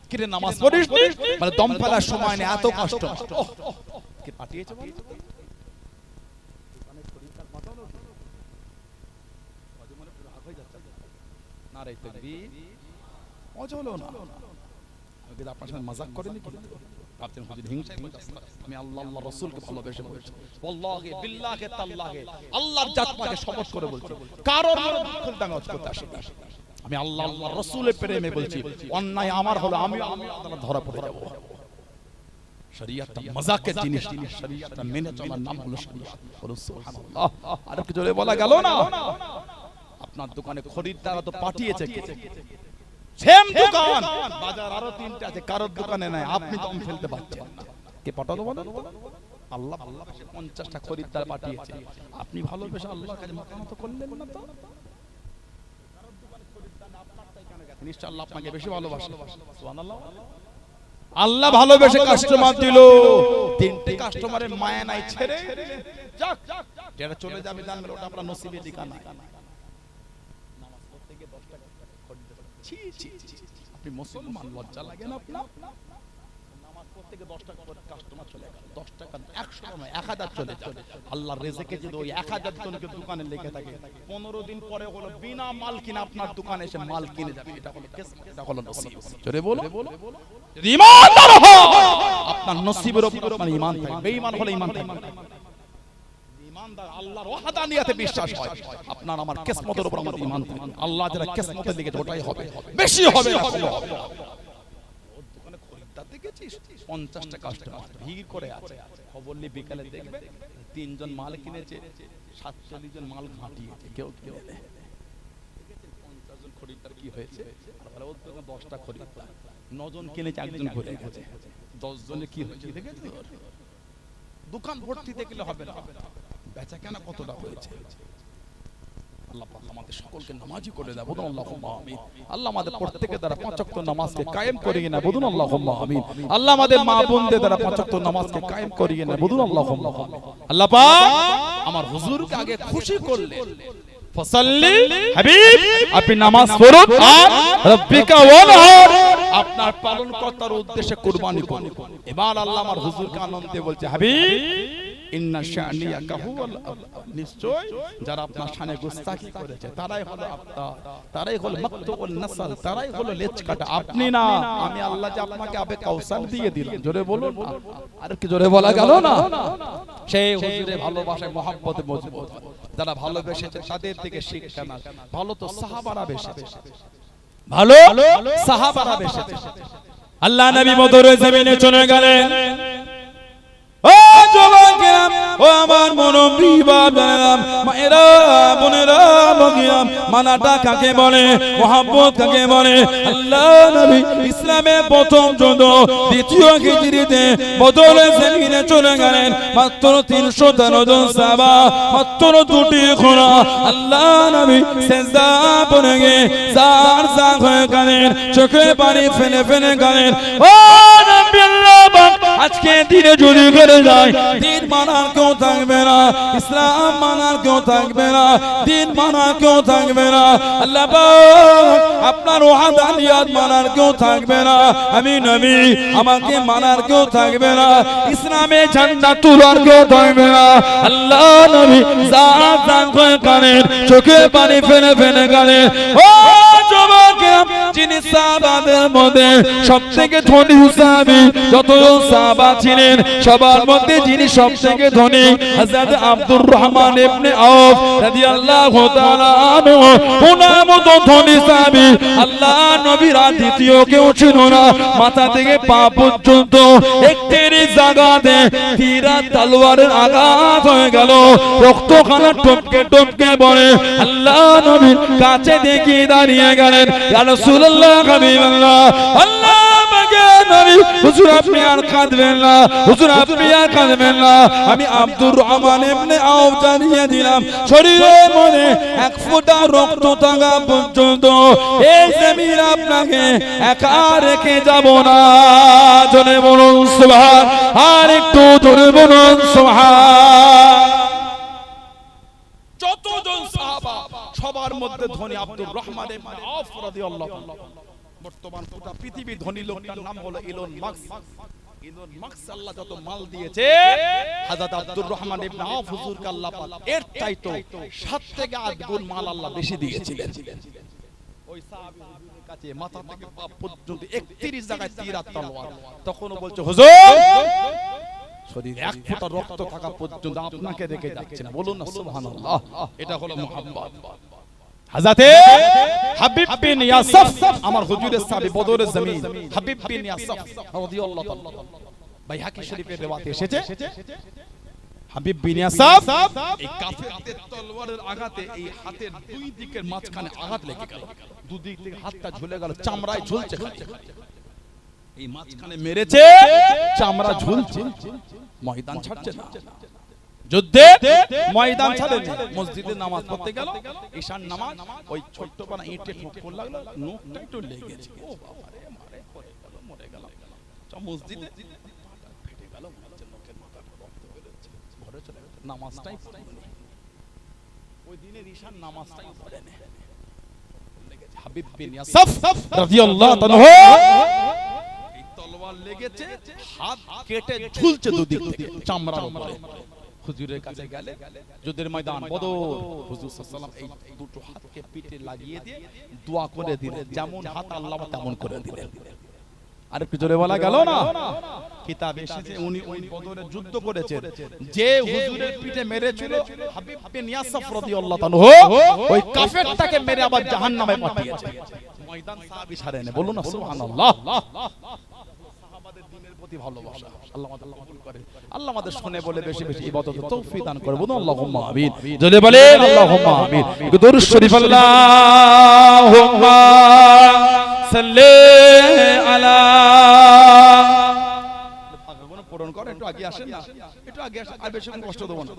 কিরে নামাজ পড়িস মানে দম ফেলার সময় নেই, এত কষ্ট কে পাঠিয়েছে বল? না রে তাকবীর অজলো না, আমি আপনার সাথে মজাক করিনি কি? ভাবছেন হুজুর হিংসা করছে? আমি আল্লাহ আল্লাহ রাসূলকে ভালোবেসে বলছি, ওয়াল্লাহি বিল্লাহি তাআলাহি আল্লাহর জাত পাকে শপথ করে বলছি, কারোর মুখে দাঙ্গাজ করতে আসি না। আমি আল্লাহ আল্লাহ রাসূলের প্রেমে বলছি, অন্যায় আমার হলো আমি আল্লাহ ধরা পড়ে যাব। শরীয়তটা মজাকের জিনিস, শরীয়তটা মেনে চলার নাম হলো শরীয়ত। বলো সুবহানাল্লাহ। আর কি জোরে বলা গেল না? আপনার দোকানে খরিদ্দার তো পাঠিয়েছে কে? সেম দোকান, বাজার আরো তিনটা আছে, কারোর দোকানে নাই, আপনি দম ফেলতে পারছেন না, কে পাঠালো বলেন? আল্লাহ। আল্লাহ 50টা খরিদ্দার পাঠিয়েছে, আপনি ভালোবেসে আল্লাহর কাছে মাথা নত করলেন না তো? কারোর দোকানে খরিদ্দার না, আপনারটাই কেন গেছে? নিশ্চয় আল্লাহ আপনাকে বেশি ভালোবাসে। সুবহানাল্লাহ। আল্লাহ ভালোবেসে কাস্টমার দিল, তিনটে কাস্টমারের মায়া নাই, ছেড়ে যাক, যেটা চলে যাবে জানবেন ওটা আপনার নসিবে লেখা নাই। নামাজ পড়তে গিয়ে 10 টাকা খরিদ্দার, ছি ছি ছি, আপনি মুসলমান, লজ্জা লাগে না আপনার? নামাজ পড়তে গিয়ে 10 টাকা করে কাস্টমার চলে গেল, 10 টাকা 100 নয় 1000 চলে যায়। আল্লাহর রিজিকে যদি ওই 1000 জনকে দোকানে লেগে থাকে, 15 দিন পরে হলো বিনা মাল কিনে আপনার দোকানে এসে মাল কিনে যাবে, এটা হলো কেস, এটা হলো নসিব। জোরে বলো। যদি ঈমানদার হও, আপনার নসিবের উপর আপনার ঈমান থাকে, বেঈমান হলে ঈমান থাকে না। ঈমানদার আল্লাহর ওয়াহদানিয়াতে বিশ্বাস হয়, আপনার আমার কিসমতের উপর আমার ঈমান থাকে। আল্লাহ যারা কিসমতে লিখেছে ওটাই হবে, বেশি হবে না কম হবে। ওর দোকানে খরিদ্দার দেখেছিস 50টা কাস্টমার ভিড় করে আছে, খবর নিয়ে বিকালে দেখবে 3 জন মাল কিনেছে, 47 জন মাল ঘাটিয়েছে, কেউ কিনে নেয়। দেখেছেন 50 জন খরিদ্দার কি হয়েছে? আর ওর দোকানে 10টা খরিদ্দার, 9 জন কিনেছে, একজন ঘুরে গেছে, 10 জনে কি হয়েছে দেখেছেন? দোকান ভর্তি দেখলে হবে না, বেচা কেনা কতটা হয়েছে। আল্লাহ পাক আমাদের সকলকে নামাজি করে দেয়, বলুন আল্লাহুম্মা আমিন। আল্লাহ আমাদের প্রত্যেকের দ্বারা 5 ওয়াক্ত নামাজকে কায়েম করিয়ে না, বলুন আল্লাহুম্মা আমিন। আল্লাহ আমাদের মা বোনদের দ্বারা 5 ওয়াক্ত নামাজকে কায়েম করিয়ে না, বলুন আল্লাহুম্মা আমিন। আল্লাহ পাক আমার হুজুরকে আগে খুশি করলেন, ফসাল্লি হাবিব, আপনি নামাজ পড়ুন আর রাব্বিকা ওয়ানহার, আপনার পালনকর্তার উদ্দেশ্যে কুরবানি করুন। এবার আল্লাহ আমার হুজুরকে আনন্দে বলছে, হাবিব ইন্না শানিয়াকা হুয়াল আবতার, নিশ্চয় যারা আপনার শানে গোস্তাকি করেছে তারাই হলো আবতার, তারাই হলো মাকতুল নাসল, তারাই হলো লেজ কাটা, আপনি না। আমি আল্লাহ যে আপনাকে আবে কাউসার দিয়ে দিলাম। জোরে বলুন, আর কি জোরে বলা গেল না? সেই হুজুরের ভালোবাসায় মহব্বতে মজবুত, যারা ভালোবেসেছে তাদের থেকে শিক্ষা না। ভালো তো সাহাবারা বেশেছে, ভালো সাহাবারা বেশেছে। আল্লাহ নবী মদরের জমিনে চলে গেলেন। ও যুবকেরা, ও আমার মুরব্বি বাবারা, মায়েরা, বোনেরা, বগিরা, মানাটা কাকে বলে, মহব্বত কাকে বলে? আল্লাহ নবী ইসলামের প্রথম যুদ্ধ দ্বিতীয় হিজরিতে বদরের জমিনে চলে গেলেন। মাত্র 313 জন সাহাবা, মাত্র 2টি ঘোড়া। আল্লাহ নবী সিজদা পড়ে গিয়ে জার জার হয়ে গেলেন, চোখে পানি ফেলে ফেলে গেলেন। ও নবী আল্লাহ, আজকে দিনে যদি করে যায়, দিন মানার কেউ থাকবে না, ইসলাম মানার কেউ থাকবে না, দিন মানার কেউ থাকবে না। আল্লাহ পাক আপনার ওয়াহদানিয়াত মানার কেউ থাকবে না, আমি নবী আমাকে মানার কেউ থাকবে না, ইসলামে ঝান্ডা তোলার কেউ থাকবে না। আল্লাহ নবী জাত জাত করে কাঁদেন, চোখে পানি ফেলে ফেলে কাঁদেন। ও যুবকেরা, যিনি সাহাবাদের মধ্যে সবথেকে ধনী সাহাবী, যত সাহাবা ছিলেন সবার মধ্যে যিনি সবথেকে ধনী, হযরত আব্দুর রহমান ইবনে আওফ রাদিয়াল্লাহু তাআলা আনহু, ওনার মতো ধনী সাহাবী আল্লাহ নবীর দ্বিতীয় কেউ ছিল না। মাথা থেকে পা পর্যন্ত একটি জায়গাতে তীর তলোয়ারের আঘাত হয়ে গেল, রক্তখানা টপকে টপকে পড়ে। আল্লাহ নবীর কাছে দেখে দাঁড়িয়ে গেলেন, ইয়া রাসূলুল্লাহ, হাবিবাল্লাহ, আল্লাহ গে নবী হুজুর আপনি আর কাঁদবেন না, হুজুর আপনি আর কাঁদবেন না। আমি আব্দুর রহমান ইবনে আউফ জানিয়ে দিলাম শরীরের মনে এক ফোঁটা রক্ত থাকা পর্যন্ত এই জমিন আপনাকে একা রেখে যাব না। জোরে বলুন সুবহান, আর একটু জোরে বলুন সুবহান। যতজন সাহাবা সবার মধ্যে ধনী আব্দুর রহমান ইবনে আউফ রাদিয়াল্লাহু আনহু। বর্তমান গোটা পৃথিবীর ধনী লোকটার নাম হলো ইলন মাস্ক। ইলন মাস্ক আল্লাহ যত মাল দিয়েছে হযরত আব্দুর রহমান ইবনে আউফ হুজুরকে আল্লাহ পাক এর চাইতো 7 থেকে 8 গুণ মাল আল্লাহ বেশি দিয়েছিলেন। ওই সাহাবী হুজুরের কাছে মাথা থেকে পা পর্যন্ত 31 জায়গায় তীর আর তলোয়ার। তখনও বলছে হুজুর শরীরে এক ফোঁটা রক্ত থাকা পর্যন্ত আপনাকে রেখে যাচ্ছে না। বলুন না সুবহানাল্লাহ। এটা হলো মুহাব্বত। হযরতে হাবিব বিন ইয়াসাফ আমার হুজুরের সাহাবী বদরের জমিন হাবিব বিন ইয়াসাফ রাদিয়াল্লাহু তাআলা বাইহাকি শরীফের riwayat এসেছে হাবিব বিন ইয়াসাফ এই কাফেরদের তলোয়ারের আঘাতে এই হাতের দুই দিকের মাঝখানে আঘাত লেগে গেল, দুদিক থেকে হাতটা ঝুলে গেল, চামড়ায় ঝুলছে খালি। এই মাঝখানে মেরেছে, চামড়া ঝুলছে, ময়দান ছাড়ছে না। যুদ্ধে ময়দান ছাড়েনি, মসজিদে নামাজ পড়তে গেল, ঈশান নামাজ, ওই ছোট্ট পানা ইটে ঠোকর লাগলো, নখটা একটু লেগেছে, ও বাবা রে, মারে পড়ে গেল, মরে গেল। মসজিদে ফেটে গেল, নখের মাথা রক্ত বেরোচ্ছে, ঘরে চলে গেল, নামাজটাই পড়েনি, ওই দিনের ঈশান নামাজটাই পড়েনি। হাবিব বিন ইয়াসাফ রাদিয়াল্লাহু তাআলা এই তলোয়ার লেগেছে, হাত কেটে ঝুলছে দুদিক থেকে চামড়ার উপরে। হুজুরের কাছে গেলে, যুদ্ধের ময়দান বদর, হুজুর সাল্লাল্লাহু আলাইহি ওয়াসাল্লাম এই দুটো হাতকে পিঠে লাগিয়ে দিয়ে দোয়া করে দিলেন, যেমন হাত আল্লাহ তেমন করে দিলেন। আর একটু জোরে বলা গেল না, কিতাবে এসেছে উনি ওই বদরের যুদ্ধ করেছেন, যে হুজুরের পিঠে মেরেছিল হাবিব বিন ইয়াসাফ রাদিয়াল্লাহু তাআলা ওই কাফেরটাকে মেরে আবার জাহান্নামে পাঠিয়েছে। ময়দান সাহাবী ছাড়েন, বলুন না সুবহানাল্লাহ। সাহাবাদের দ্বীনের প্রতি ভালোবাসা আল্লাহ আমাদের কবুল করে, আল্লাহ আমাদের শুনে বলে বেশি বেশি ইবাদত তৌফিক দান করে, বলুন আল্লাহুম্মা আমিন। জোরে বলেন আল্লাহুম্মা আমিন। দরুদ শরীফ আল্লাহুম্মা সাল্লি আলা পূরণ করে, একটু আগে আসেন না, একটু আগে আসেন, আর বেশি কষ্ট দেব না।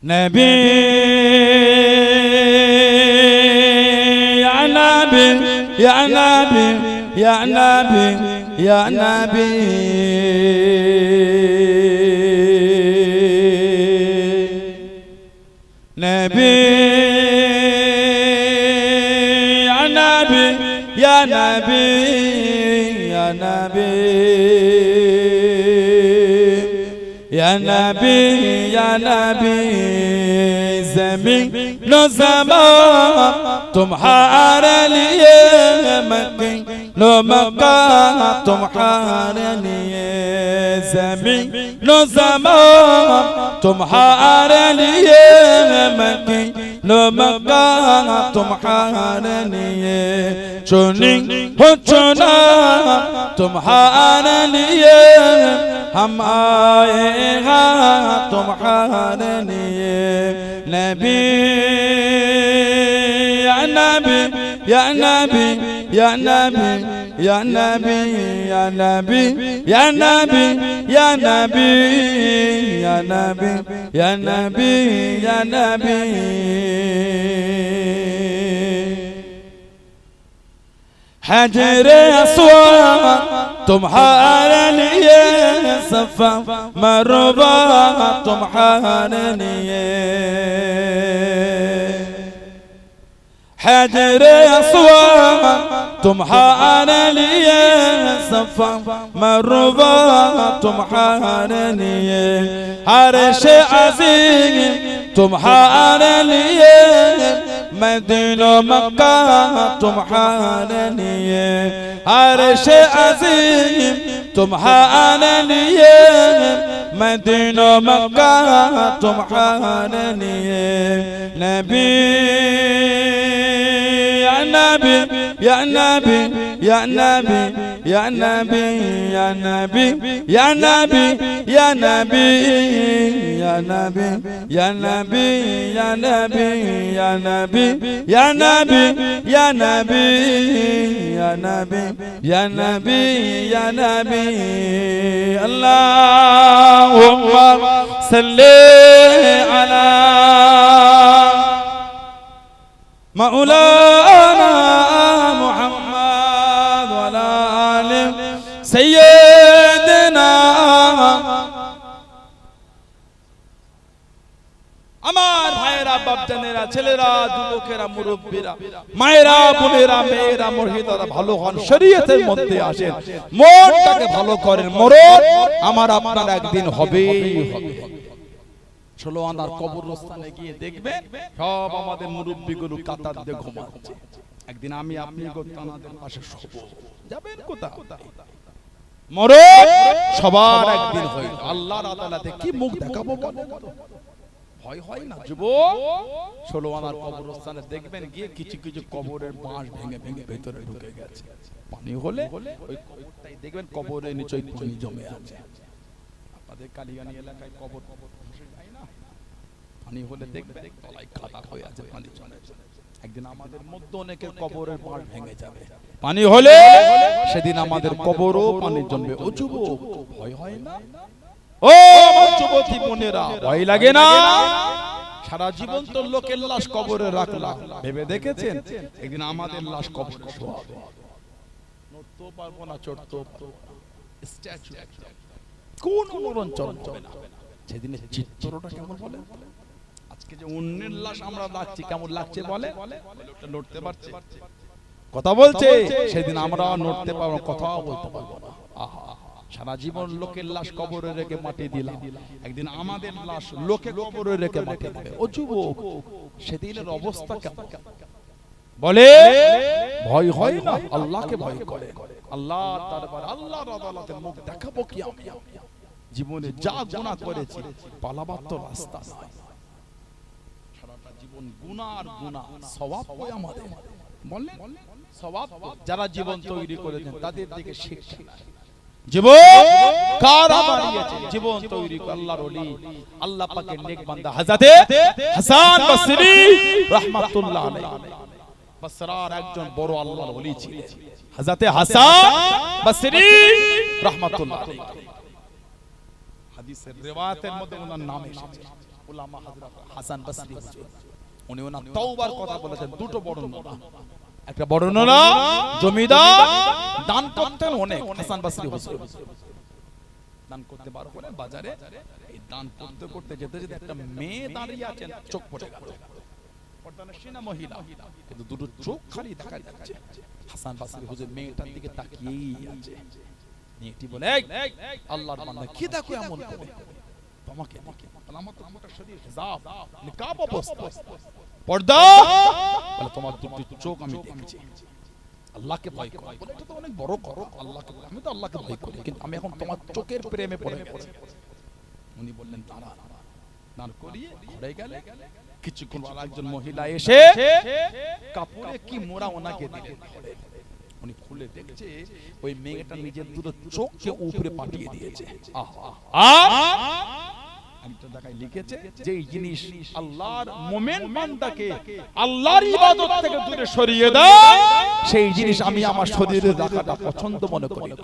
নবী ইয়া নবী ইয়া নবী ইয়া নবী ইয়া নবী নবী ইয়া নবী ইয়া নবী ইয়া নবী या नबी या नबी ज़मीन नो ज़मान तुम्हारे लिए मक्की नो मक्का तुम्हारे लिए ज़मीन नो ज़मान तुम्हारे लिए मक्की नो मक्का तुम्हारे लिए चुनी हो चुना तुम्हारे लिए हम आए हैं तुम्हारे लिए नबी या नबी या नबी या नबी या नबी या नबी या नबी या नबी या नबी या नबी या नबी हजरे अस्वाद तुम्हारे लिए सफा मरवा तुम्हारे लिए हजरे अस्वाद तुम्हारे लिए सफा मरवा तुम्हारे लिए अर्श अज़ीम तुम्हारे लिए मदीना मक्का तुम्हारे लिए अर्श अज़ीम तुम्हारे लिए मदीना मक्का तुम्हारे लिए नबी या नबी या नबी या नबी ইয়া নবী ইয়া নবী ইয়া নবী ইয়া নবী ইয়া নবী ইয়া নবী ইয়া নবী ইয়া নবী ইয়া নবী ইয়া নবী ইয়া নবী ইয়া নবী ইয়া নবী আল্লাহুম্মা সাল্লি আলা মাওলানা মুহাম্মদ ওয়া আলা আলি সাইয়্যিদিনা। আমার ভাইয়েরা, বাপজানেরা, ছেলেরা, যুবকেরা, মুরব্বীরা, মায়েরা, বোনেরা, মেয়েরা, মুর্শিদারা ভালো হন, শরীয়তের মধ্যে আসেন, মনটাকে ভালো করেন। মরণ আমার আপনার একদিন হবেই হবে। 16 আনার কবরস্থানে গিয়ে দেখবেন সব আমাদের মুরব্বীগুলো কাতার দিয়ে ঘুমাচ্ছে। একদিন আমি আপনি গোত্তানাদের পাশে শোব। যাবেন কোথা? মরণ সবার একদিন হয়। আল্লাহর আদালতে কি মুখ দেখাবো? ভয় হয় না যুবক? 16 আনার কবরস্থানে দেখবেন গিয়ে কিছু কিছু কবরের বাঁশ ভেঙে ভেঙে ভেতরে ঢুকে গেছে। পানি হলে ওই কবরটাই দেখবেন কবরের নিচে পানি জমে আছে। আপনাদের কালিয়ানি এলাকায় কবর যায় না? পানি হলে দেখবেন তলায় কাদা হয়ে আছে, পানি জমে। একদিন আমাদের মধ্যে অনেকের কবরের বাঁশ ভেঙে যাবে। পানি হলে সেদিন আমাদের কবরও পানি জমবে। ও যুবক, ভয় হয় না? ও আমার যুবতী বোনেরা, ভয় লাগে না? সারা জীবন তো লোকের লাশ কবরে রাখলাম, ভেবে দেখেছেন একদিন আমাদের লাশ কবরে শোয়াবে? নড়তেও পারবো না, চড়তেও পারবো না, স্ট্যাচু কোন মরণ চলবে না। সেদিনের চিত্রটা কেমন বলে? আজকে যে অন্যের লাশ আমরা রাখছি কেমন লাগছে বলে? লোকটা নড়তে পারছে, কথা বলছে। সেদিন আমরা নড়তে পারবো, কথাও বলতে পারবো না। আহা, সারা জীবন লোকের লাশ কবরে রেখে মাটি দিলাম, একদিন আমাদের লাশ লোকে কবরে রেখে মাটি দেবে। ও যুবক, সেদিনের অবস্থা কেমন বলে? ভয় হয় না? আল্লাহকে ভয় করে। আল্লাহ দরবার, আল্লাহর আদালতে মুখ দেখাবো কি? আমি জীবনে যা গুনাহ করেছি পালাবার তো রাস্তা নাই। সারাটা জীবন গুনাহ আর গুনাহ, সওয়াব কই আমাদের? বললেন সওয়াব যারা জীবন তৈরি করেছেন তাদের দিকে শিক্ষা নাই। জীবন কারা বানিয়েছে? জীবন তৈরি করে আল্লাহর ওলি, আল্লাহ পাকের নেক বান্দা হযরতে হাসান বসরি রাহমাতুল্লাহ আলাইহি। বসরার একজন বড় আল্লাহর ওলি ছিলেন হযরতে হাসান বসরি রাহমাতুল্লাহ আলাইহি। হাদিসের রিওয়ায়াতের মধ্যে ওনার নাম এসেছে উলামা হযরত হাসান বসরি হুজুর। উনি ওনার তওবার কথা বলেছেন। দুটো বর্ণনা, একটা বর্ণনা জমিদার দান করতেন অনেক, হাসান বসরি হুজুর দান করতে বার হলেন বাজারে। এই দান করতে করতে যেতে যেতে একটা মেয়ে দাঁড়িয়ে আছেন, চোখ পড়ে গেল। পর্দানশীনা মহিলা, কিন্তু দুটো চোখ খালি দেখা যাচ্ছে। হাসান বসরি হুজুর মেয়েটার দিকে তাকিয়েই আছে। মেয়েটি বলে, আল্লাহর বান্দা কি দেখো এমন করে? তোমাকে আমার তো গোটা শরীর হিজাব নিকাব অবস্থা, পর্দা, বলে তোমার দুটো চোখ আমি দেখছি। আল্লাহকে ভয় করো। বলে এটা তো অনেক বড় করো, আল্লাহকে, আমি তো আল্লাহকে ভয় করি, কিন্তু আমি এখন তোমার চোখের প্রেমে পড়ে গেছি। উনি বললেন দাঁড়া, দাঁড় করিয়ে ঘরে গেলে কিছুক্ষণ পর একজন মহিলা এসে কাপড়ে কি মোড়া ওনাকে দিলেন। উনি খুলে দেখছে ওই মেয়েটা নিজের দুটো চোখকে উপরে পাঠিয়ে দিয়েছে। একটা জায়গায় লিখেছে যে এই জিনিস আল্লাহর মুমিন বান্দাকে আল্লাহর ইবাদত থেকে দূরে সরিয়ে দেয়, সেই জিনিস আমি আমার শরীরে রাখাটা পছন্দ মনে করি না।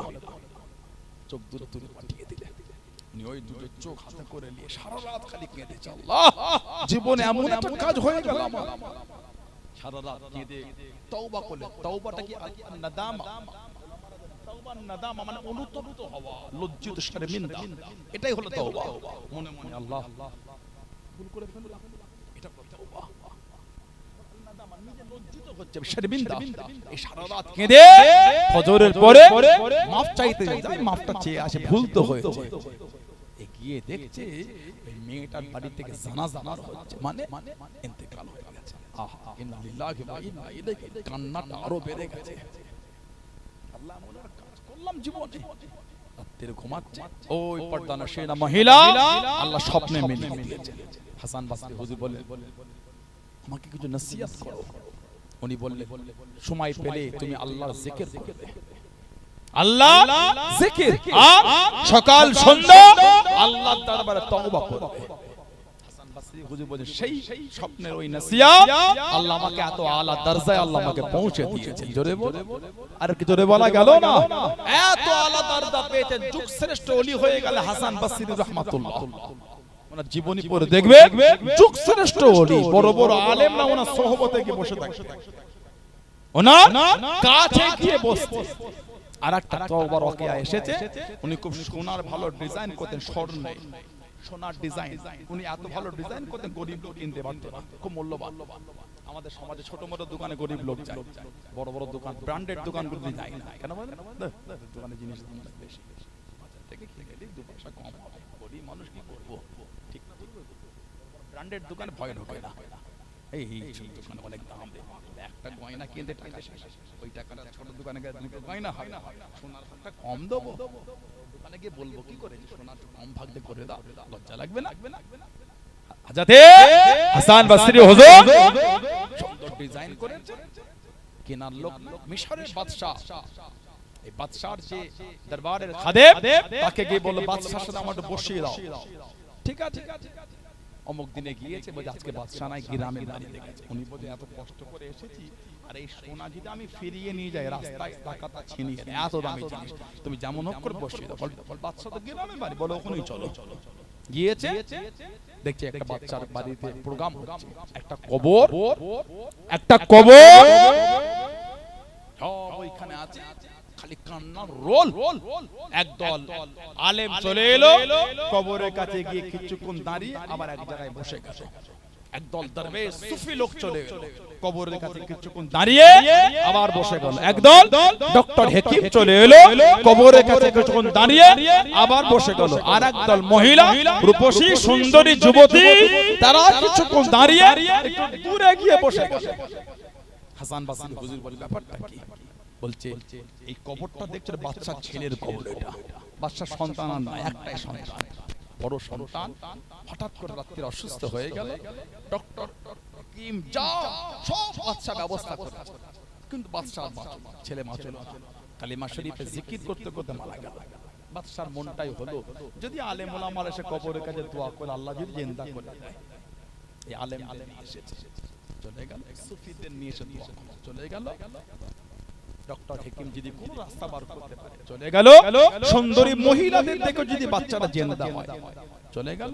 চোখ দুটো দূরে পাঠিয়ে দিলেন। উনি ওই দুটো চোখ হাতে করে নিয়ে সারা রাত খালি কেঁদেছে, আল্লাহ জীবনে এমন একটা কাজ হয়ে গেল আমার। সারা রাত কেঁদে তওবা করলেন। তওবাটা কি? নাদামা। তওবা নাদামা মানে অনুতপ্ত হওয়া, লজ্জিত, শর্মিন্দা, এটাই হলো তওবা। মনে মনে আল্লাহ ভুল করে ফেললাম, এটা তওবা। নাদামা নিজে লজ্জিত হচ্ছে, শর্মিন্দা। এই সারা রাত কেঁদে ফজরের পরে মাফ চাইতে যায়, মাফটা চেয়ে আসে, ভুল তো হয়েছে। এগিয়ে দেখছে এই মেয়েটার বাড়ি থেকে জানাজা হচ্ছে, মানে ইন্তেকাল হয়ে গেছে। কান্নাটা আরো বেড়ে গেছে। আল্লাহ মোলার কাজ করলাম জীবনে। রাতের ঘুমাচ্ছে ওই পর্দানশীনা মহিলা আল্লাহ স্বপ্নে মিলিয়ে দিয়েছেন। হাসান বসরি হুজুর বলে, আমাকে কিছু নসিহত করো। উনি বললেন, সময় পেলে তুমি আল্লাহর জিকির করবে, আল্লাহ জিকির আর সকাল সন্ধ্যা আল্লাহর দরবারে তওবা করবে। হাসান বসরি হুজুর বলেন সেই স্বপ্নের ওই নসিহত আল্লাহ আমাকে এত আলা দরজায় আল্লাহ আমাকে পৌঁছে দিয়েছে। জোরে বল, আর কি জোরে বলা গেল না? এত আলা দরজা পেয়েছেন, যুগ শ্রেষ্ঠ ওলি হয়ে গেল হাসান বসরি রাহমাতুল্লাহ। ওনার জীবনী পড়ে দেখবে যুগ শ্রেষ্ঠ ওলি, বড় বড় আলেমরা ওনার সোহবতে গিয়ে বসে থাকতেন, ওনার কাছে গিয়ে বসতেন। আর একটা তওবার ওয়াকিয়া এসেছে, উনি খুব সোনার ভালো ডিজাইন করতেন, স্বর্ণে সোনার ডিজাইন, উনি এত ভালো ডিজাইন করতেন গরিব লোক কিনতে পারতো না, খুব মূল্যবান। আমাদের সমাজে ছোট মোটো দোকানে গরিব লোক যায়, বড় বড় দোকান ব্র্যান্ডেড দোকানগুলোতে যায় না। কেন বলেন? দোকানে জিনিস বেশি, বাজার থেকে কিনে দিই 2 পয়সা কম হবে, গরিব মানুষ কি করব, ঠিক না? ব্র্যান্ডেড দোকানে ভয় ঢোকে না। এই দোকানে অনেক দাম দেয়, একটা গয়না কিনতে টাকা শেষ, ওই টাকাটা ছোট দোকানে গিয়ে দুটো গয়না হয়, সোনার ভাগটা কম দেবো, দোকানে গিয়ে বলবো কি করে সোনার কম ভাগ দিয়ে করে দাও, লজ্জা লাগবে না? হযরতে হাসান বসরি হুজুর সুন্দর ডিজাইন করেছে, কেনার লোক মিশরের বাদশা, এই বাদশার যে দরবারের খাদেম তাকে গিয়ে বলল বাদশার সাথে আমাকে বসিয়ে দাও। ঠিক আছে, অমুক দিনে গিয়েছে, বলে আজকে বাদশা নাই, গ্রামের বাড়িতে গেছে। উনি বলে এত কষ্ট করে এসেছি, আর এই সোনা যদি আমি ফিরিয়ে নিয়ে যাই রাস্তায় ডাকাতরা ছিনিয়ে নেয়, এত দামি জিনিস, তুমি যেমন হোক করে বসিয়ে দাও। বাদশা তো গ্রামের বাড়ি, বলে ওখানেই চলো। গিয়েছে, দেখছে একটা বাচ্চার বাড়িতে প্রোগ্রাম হচ্ছে, একটা কবর সব ওইখানে আছে, খালি কান্নার রোল। একদল আলেম চলে এলো, কবরের কাছে গিয়ে কিছুক্ষণ দাঁড়িয়ে আবার এক জায়গায় বসে গেল। একদল দরবেশ সুফি লোক চলে এলো, কবরের কাছে কিছুক্ষণ দাঁড়িয়ে আবার বসে গেল। একদল ডক্টর হেকিম চলে এলো, কবরের কাছে কিছুক্ষণ দাঁড়িয়ে আবার বসে গেল। আর একদল মহিলা রূপসী সুন্দরী যুবতী, তারা কিছুক্ষণ দাঁড়িয়ে একটু দূরে গিয়ে বসে গেল। হাসান বসরি হুজুর বলে ব্যাপারটা কি? বলছে এই কবরটা দেখছেন বাচ্চার ছেলের কবর, এটা বাচ্চার সন্তান আর না, একটাই সন্তান, বড় সন্তান। হঠাৎ করে রাত্রে অসুস্থ হয়ে গেল, ডক্টর হাকিম যা সব বাচ্চা ব্যবস্থা করে, কিন্তু বাচ্চা ছেলে মাচল কালিমা শরীফে জিকির করতে করতে মারা গেল। বাচ্চার মনটাই হলো যদি আলেম ওলামার এসে কবরের কাছে দোয়া করে আল্লাহ যদি জিন্দা করে দেয়। এই আলেমদের নিয়ে এসেছে, চলে গেল, সুফিদের নিয়ে এসে দোয়া চলে গেল। ডক্টর হেকিম যদি কোন রাস্তা বার করতে পারে চলে গেল, সুন্দরী মহিলাদের দেখে যদি বাচ্চারা জিন্দা হয় চলে গেল।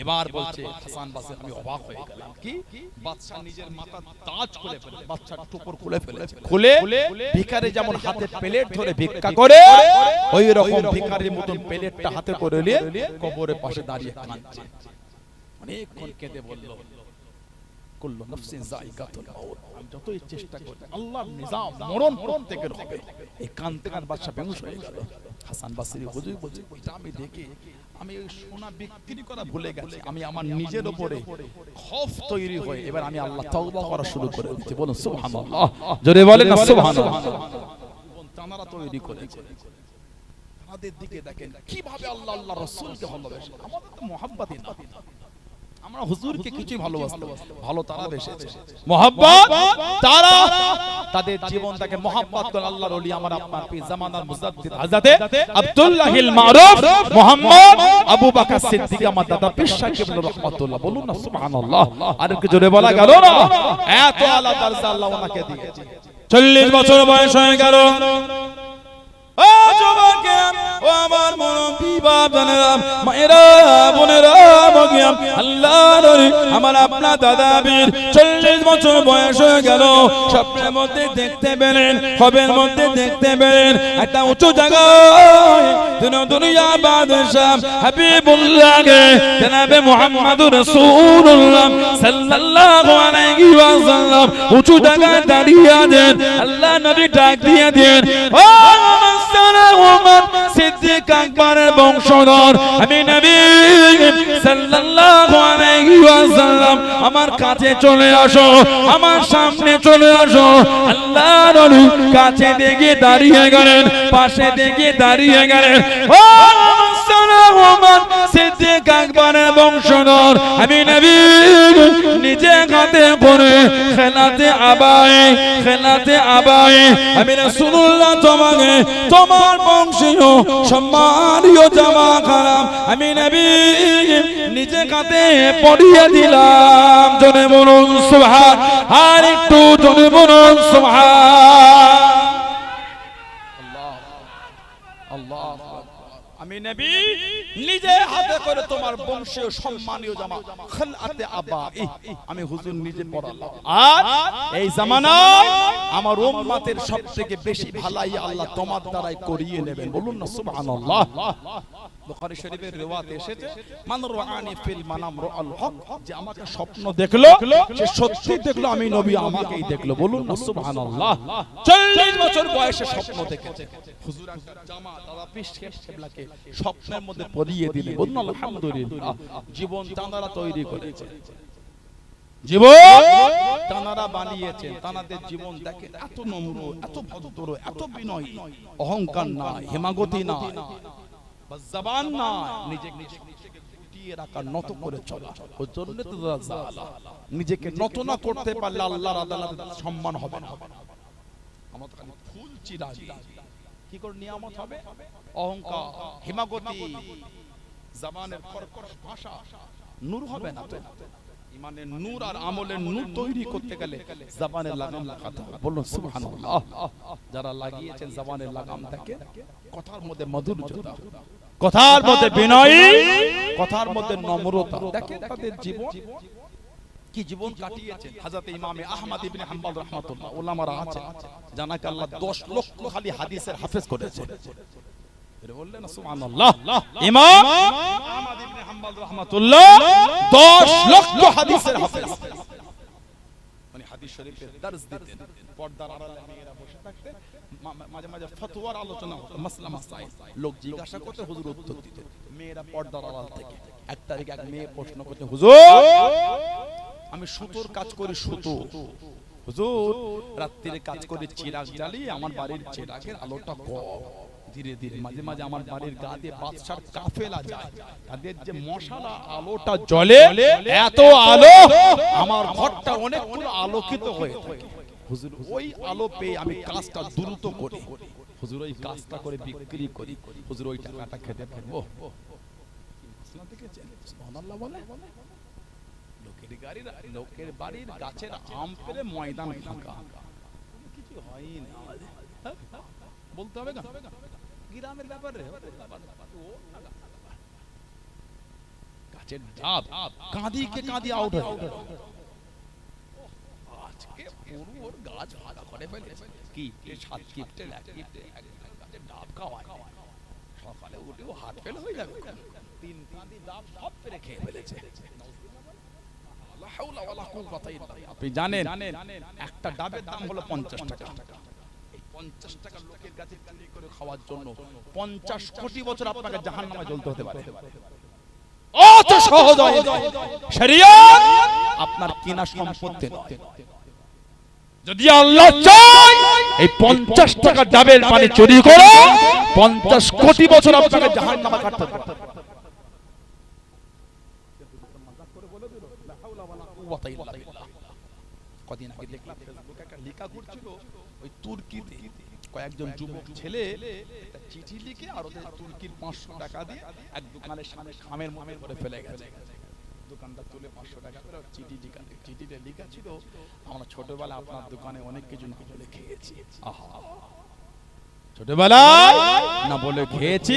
এবার বলছে হাসান বসরি আমি অবাক হয়ে গেলাম, কি বাচ্চা নিজের মাথা তাজ খুলে ফেলে, বাচ্চার টুপর খুলে ফেলেছে, খুলে ভিখারি যেমন হাতে প্লেট ধরে ভিক্ষা করে ওই রকম ভিখারির মতন প্লেটটা হাতে করে নিয়ে কবরের পাশে দাঁড়িয়ে কাঁদছে। অনেকক্ষণ কেঁদে বলল কুল্লু নাফসিন যায়িকাতুল মাউত, আমি যতই চেষ্টা করি আল্লাহর নিজাম মরণ প্রত্যেকের হবে। এই কাঁদতে কাঁদতে বাদশা বেহুশ হয়ে গেল। হাসান বসরি হুজুর বলছে এটা আমি দেখে আমি ওই সোনা বিক্রি করা ভুলে গেছি, আমি আমার নিজের উপরে খৌফ তৈরি হয়ে এবার আমি আল্লাহ তওবা করা শুরু করে দিয়েছি। বলুন সুবহানাল্লাহ, জোরে বলেন না সুবহানাল্লাহ। তারা তৈরি করেছে, তাদের দিকে দেখেন কিভাবে আল্লাহ আল্লাহ রাসূলকে ভালোবাসে। আমাদের তো মুহাব্বতই না, আমরা হুজুরকে কিছুই ভালোবাসতে, ভালো তারা বেসেছে মুহাব্বত, তারা তাদের জীবনটাকে মুহাব্বত করে আল্লাহর ওলি আমার আপনার পীর জামানার মুজাদ্দিদ হযরতে আব্দুল্লাহিল মারুফ মুহাম্মদ আবু বকর সিদ্দিক আমার দাদা পীর সাহেব রাহমাতুল্লাহ। বলুন না সুবহানাল্লাহ, আর কি জোরে বলা গেল না? এত আলা দরজা আল্লাহ ওনাকে দিয়েছে। 40 বছর বয়স হয়ে গেল। ও যুবকেরা, ও আমার মুরব্বি বাবারা, মায়েরা, বোনেরা, মগিয়াম, আল্লাহর ওলি আমার আপনার দাদা বীর 40 বছর বয়স হয়ে গেল। স্বপ্নের মধ্যে দেখতে পেলেন, খবের মধ্যে দেখতে পেলেন একটা উঁচু জায়গায় দুনিয়া বাদশাহ হাবিবুল্লাহকে জনাবে মুহাম্মদুর রাসূলুল্লাহ সাল্লাল্লাহু আলাইহি ওয়াসাল্লাম উঁচু জায়গায় দাঁড়িয়ে আছেন। আল্লাহ নবী ডাক দিয়ে দেন, ও সিদ্দিক আকবরের বংশধর আমি নবী সাল্লাল্লাহু আলাইহি ওয়াসাল্লাম, আমার কাছে চলে আসো, আমার সামনে চলে আসো। আল্লাহর ওলি কাছে দেখে দাঁড়িয়ে গেলেন, পাশে দেখে দাঁড়িয়ে গেলেন। ও রহমান সিদ্দিক আকবরের বংশধর আমি নবী নিজে হাতে করে খেলাতে আবাই আমি রাসূলুল্লাহ তোমাকে তোমার বংশীয় সম্মানীয় জামা খারাপ আমি নবী নিজে হাতে পরিয়ে দিলাম। জনে বলুন সুবহান, আর একটু জনে বলুন সুবহান। আমি নবী নিজে হাতে করে তোমার বংশীয় সম্মানীয় জামা খেলাতে আবাই আমি হুজুর নিজে পরালাম। আর এই জামানায় আমার উম্মতের সবথেকে বেশি ভালাই আল্লাহ তোমার দ্বারাই করিয়ে নেবেন। বলুন না সুবহানাল্লাহ। বুখারী শরীফের রিওয়ায়াত এসেছে মান রাআনি ফিল মানাম রাআল হক, যে আমাকে স্বপ্ন দেখলো সে সত্যি দেখলো আমি নবী আমাকেই দেখলো। বলুন না সুবহানাল্লাহ। 40 বছর বয়সে স্বপ্ন দেখেছে হুজুর একটা জামা দাদা পীর কেবলাকে স্বপ্নের মধ্যে পরিয়ে দিলে। বলুন আলহামদুলিল্লাহ। জীবন তানারা তৈরি করেছে, জীবন তানারা বানিয়েছেন। তানাদের জীবন দেখে এত নম্র, এত ভদ্র, এত বিনয়ী, অহংকার নাই, হিমাগতি নাই, জবান না, নিজেকে গুটিয়ে রাখা, নত করে চলা। ওই জন্য তো জালা নিজেকে নত না করতে পারলে আল্লাহর আদালতে সম্মান হবে না। আমাদের ফুল চিরাগি কি করে নিয়ামত হবে? অহংকার, হিমাগতি, জবানের কর্কশ ভাষা, নূর হবে না। তো ইমানের নূর আর আমলের নূর তৈরি করতে গেলে জবানের লাগাম লাগাতে হবে। বলুন সুবহানাল্লাহ। যারা লাগিয়েছেন জবানের লাগাম থাকে, কথার মধ্যে মাধুর্যতা, কথার মধ্যে বিনয়ী, কথার মধ্যে নম্রতা, দেখেন তাদের জীবন কি জীবন কাটিয়েছেন। হযরত ইমাম আহমদ ইবনে হাম্বল রাহমাতুল্লাহ উলামারা আছে জানাকে আল্লাহ 10 লক্ষ খালি হাদিসের হাফেজ করেছে। এর বললেন না সুবহানাল্লাহ। ইমাম আহমদ ইবনে হাম্বল রাহমাতুল্লাহ 10 লক্ষ হাদিসের হাফেজ, মানে হাদিস শরীফের দর্স দিতেন। পর্দার আড়ালে মেয়েরা বসে থাকতেন, মাঝে মাঝে ফতোয়ার আলোচনা হতো, মাসলা মাসাইল, লোক জিজ্ঞাসা করতে হুজুর উত্তর দিতেন। মেয়েরা পর্দার আড়াল থেকে এক তারিখ এক মেয়ে প্রশ্ন করতে, হুজুর আমি সুতোর কাজ করি, সুতো হুজুর রাত্রিরে কাজ করে চিরাগ জ্বালিয়ে আমার বাড়ির চিরাগের আলোটা কম, ধীরে ধীরে মাঝে মাঝে আমার বাড়ির গা দিয়ে বাদশার কাফেলা যায়, তাদের যে মশালা আলোটা জ্বলে, এত আলো আমার ঘরটা অনেকগুলো আলোকিত হয়ে থাকে। হুজুর ওই আলো পেয়ে আমি কাজটা দ্রুত করি, হুজুর ওই কাজটা করে বিক্রি করি, হুজুর ওই টাকাটা খেতে পারবো। সুবহানাল্লাহ বলে লোকের বাড়ির গাছের আম পেলে ময়দান ফাঁকা, কিছু হয়ই না। বলতে হবে না গ্রামের ব্যাপারে, গাছের ডাব কাঁদিকে কাঁদি আউট হয়ে গেল। আজকে পুরো ওর গাছ ভাগা করে ফেলেছে, কি 7 কিপটে এক কিপটে গাছের ডাব খাওয়ায়, সকালে উঠেও হাত ফেল হয়ে যাবে, 3 কাঁদি ডাব সব পেরে খেয়ে ফেলেছে। আপনি জানেন একটা ডাবের দাম হলো 50 টাকা। এই 50 টাকা লোকের কাছে চুরি করে খাওয়ার জন্য 50 কোটি বছর আপনাকে জাহান্নামে জ্বলতে হতে পারে। অত সহজ হয় শরীয়ত আপনার কিনা সম্পত্তি নয়। যদি আল্লাহ চায় এই 50 টাকা ডাবের পানি চুরি করো, 50 কোটি বছর আপনাকে জাহান্নামে কাটতে হবে। কদিন আগে দেখলাম ফেসবুকে একটা লেখা ঘুরছিল, ওই তুর্কিতে কয়েকজন যুবক ছেলে একটা চিঠি লিখে আর ওদের তুর্কির 500 টাকা দিয়ে এক দোকানের সামনে খামের মামের করে ফেলে গেছে। দোকানদার তুলে 500 টাকা করে চিঠি লিখা, চিঠিতে লেখা ছিল আমরা ছোটবেলায় আপনার দোকানে অনেক কিছু না বলে খেয়েছি। আহা, ছোটবেলায় না বলে খেয়েছি,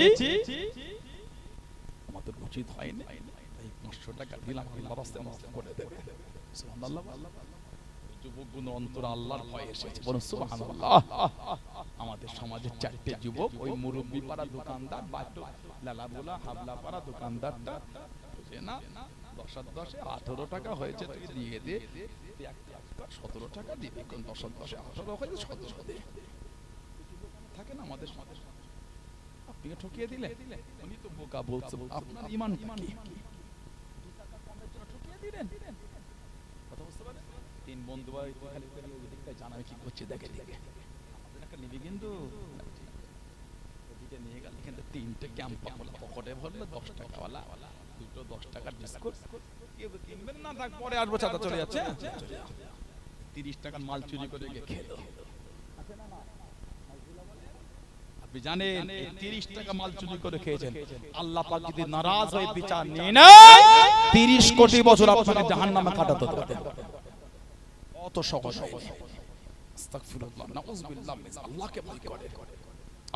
আমাদের উচিত হয়নি, এই 500 টাকা দিলাম আল্লাহ রাস্তায় নষ্ট করে দেবে। সুবহানাল্লাহ। যুবকগুলো অন্তর আল্লাহর ভয় এসেছে, বলুন সুবহানাল্লাহ। আমাদের সমাজের 4টে যুবক, ওই মুরব্বি পাড়া দোকানদার, বাটু লালাবুলা হাবলা পাড়া দোকানদারটা বুঝে না 10 আর 10 18 টাকা হয়েছে, তুই দিয়ে দে, 17 টাকা দিবি, কোন 10 আর 10 18 হয়েছে 17 দে। থাকে না আমাদের সমাজে, আপনি ঠকিয়ে দিলে, উনি তো বোকা বলছে, আপনার ঈমান কি? 2 টাকা কমের জন্য ঠকিয়ে দিলেন। কথা বুঝতে পারেন? 3 বন্ধু ভাই খালি করে ওদিকটা জানাবে কি করছে, দেখে দেখে আমাদের একটা নিবি কিন্তু ওদিকে নিয়ে গেল কিন্তু তিনটে ক্যাম্প পকেটে ভরলো 10 টাকাওয়ালা, দুটো 10 টাকার বিস্কুট, কেউ কিনবেন না, তারপরে আসবো চাঁদা চলে যাচ্ছে, 30 টাকার মাল চুরি করে গিয়ে খেলো। আপনি জানেন 30 টাকা মাল চুরি করে খেয়েছেন, আল্লাহ পাক যদি নারাজ হয়ে বিচার নিয়ে নেয় 30 কোটি বছর আপনাকে জাহান্নামে কাটাতে হবে। কত সহজ হয়নি। আস্তাগফিরুল্লাহ, নাউযুবিল্লাহ, আল্লাহকে ভয় করে,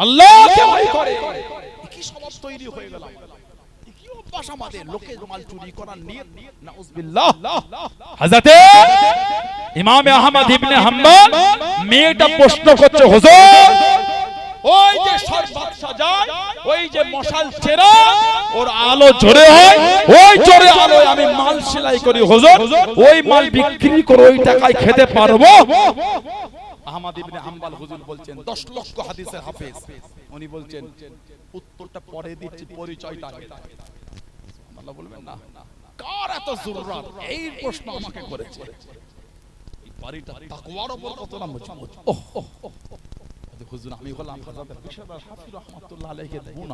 আল্লাহকে ভয় করে। কি স্বভাব তৈরি হয়ে গেল, কি অভ্যাস আমাদের, লোকের মাল চুরি করার নিয়ত, নাউযুবিল্লাহ। হযরতে ইমাম আহমদ ইবনে হাম্বল মেয়েটা প্রশ্ন করছে, হুজুর ওই যে শরবত সাজায়, ওই যে মশাল চেরা, ওর আলো জোরে হয়, ওই জোরে আলোয় আমি মাল সেলাই করি হুজুর, ওই মাল বিক্রি করে ওই টাকায় খেতে পারবো? আহমদ ইবনে হাম্বল হুজুর বলছেন 10 লক্ষ হাদিসের হাফেজ, উনি বলছেন উত্তরটা পরে দিচ্ছি, পরিচয়টা আগে। আল্লাহ বলবেন না কার এত জরুরত, এই প্রশ্ন আমাকে করেছে। এই বাড়িটা তাকওয়ার উপর কত না মজবুত। হুজুর আমি হলাম হযরত বিশার হাফিজ রাহমাতুল্লাহ আলাইহি বোন,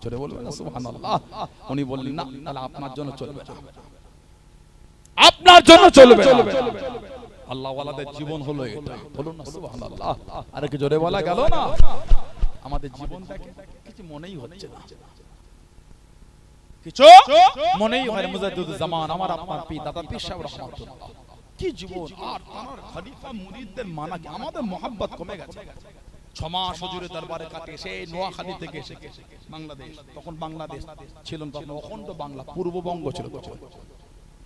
জোরে বলবেন না সুবহানাল্লাহ। উনি বললেন না, তাহলে আপনার জন্য চলবে না, আপনার জন্য চলবে না। আল্লাহ ওয়ালাদের জীবন হলো এটা, বলুন না সুবহানাল্লাহ। আর কি জোরে বলা গেল না, আমাদের জীবনটাকে কিছু মনেই হচ্ছে না, কিছু মনেই হয়। মুজাদ্দিদুজ জামান আমার আপনার পীর দাদা পীর সাহেব রাহমাতুল্লাহ, কি জীবন, আর তার খলিফা মুরিদদের মানা কি, আমাদের মোহাব্বত কমে গেছে। 6 মাস হুজুরের দরবারে কাটে, সেই নোয়াখালী থেকে এসে বাংলাদেশ, তখন বাংলাদেশ ছিল না, তখন অখণ্ড বাংলা, পূর্ববঙ্গ ছিল তখন।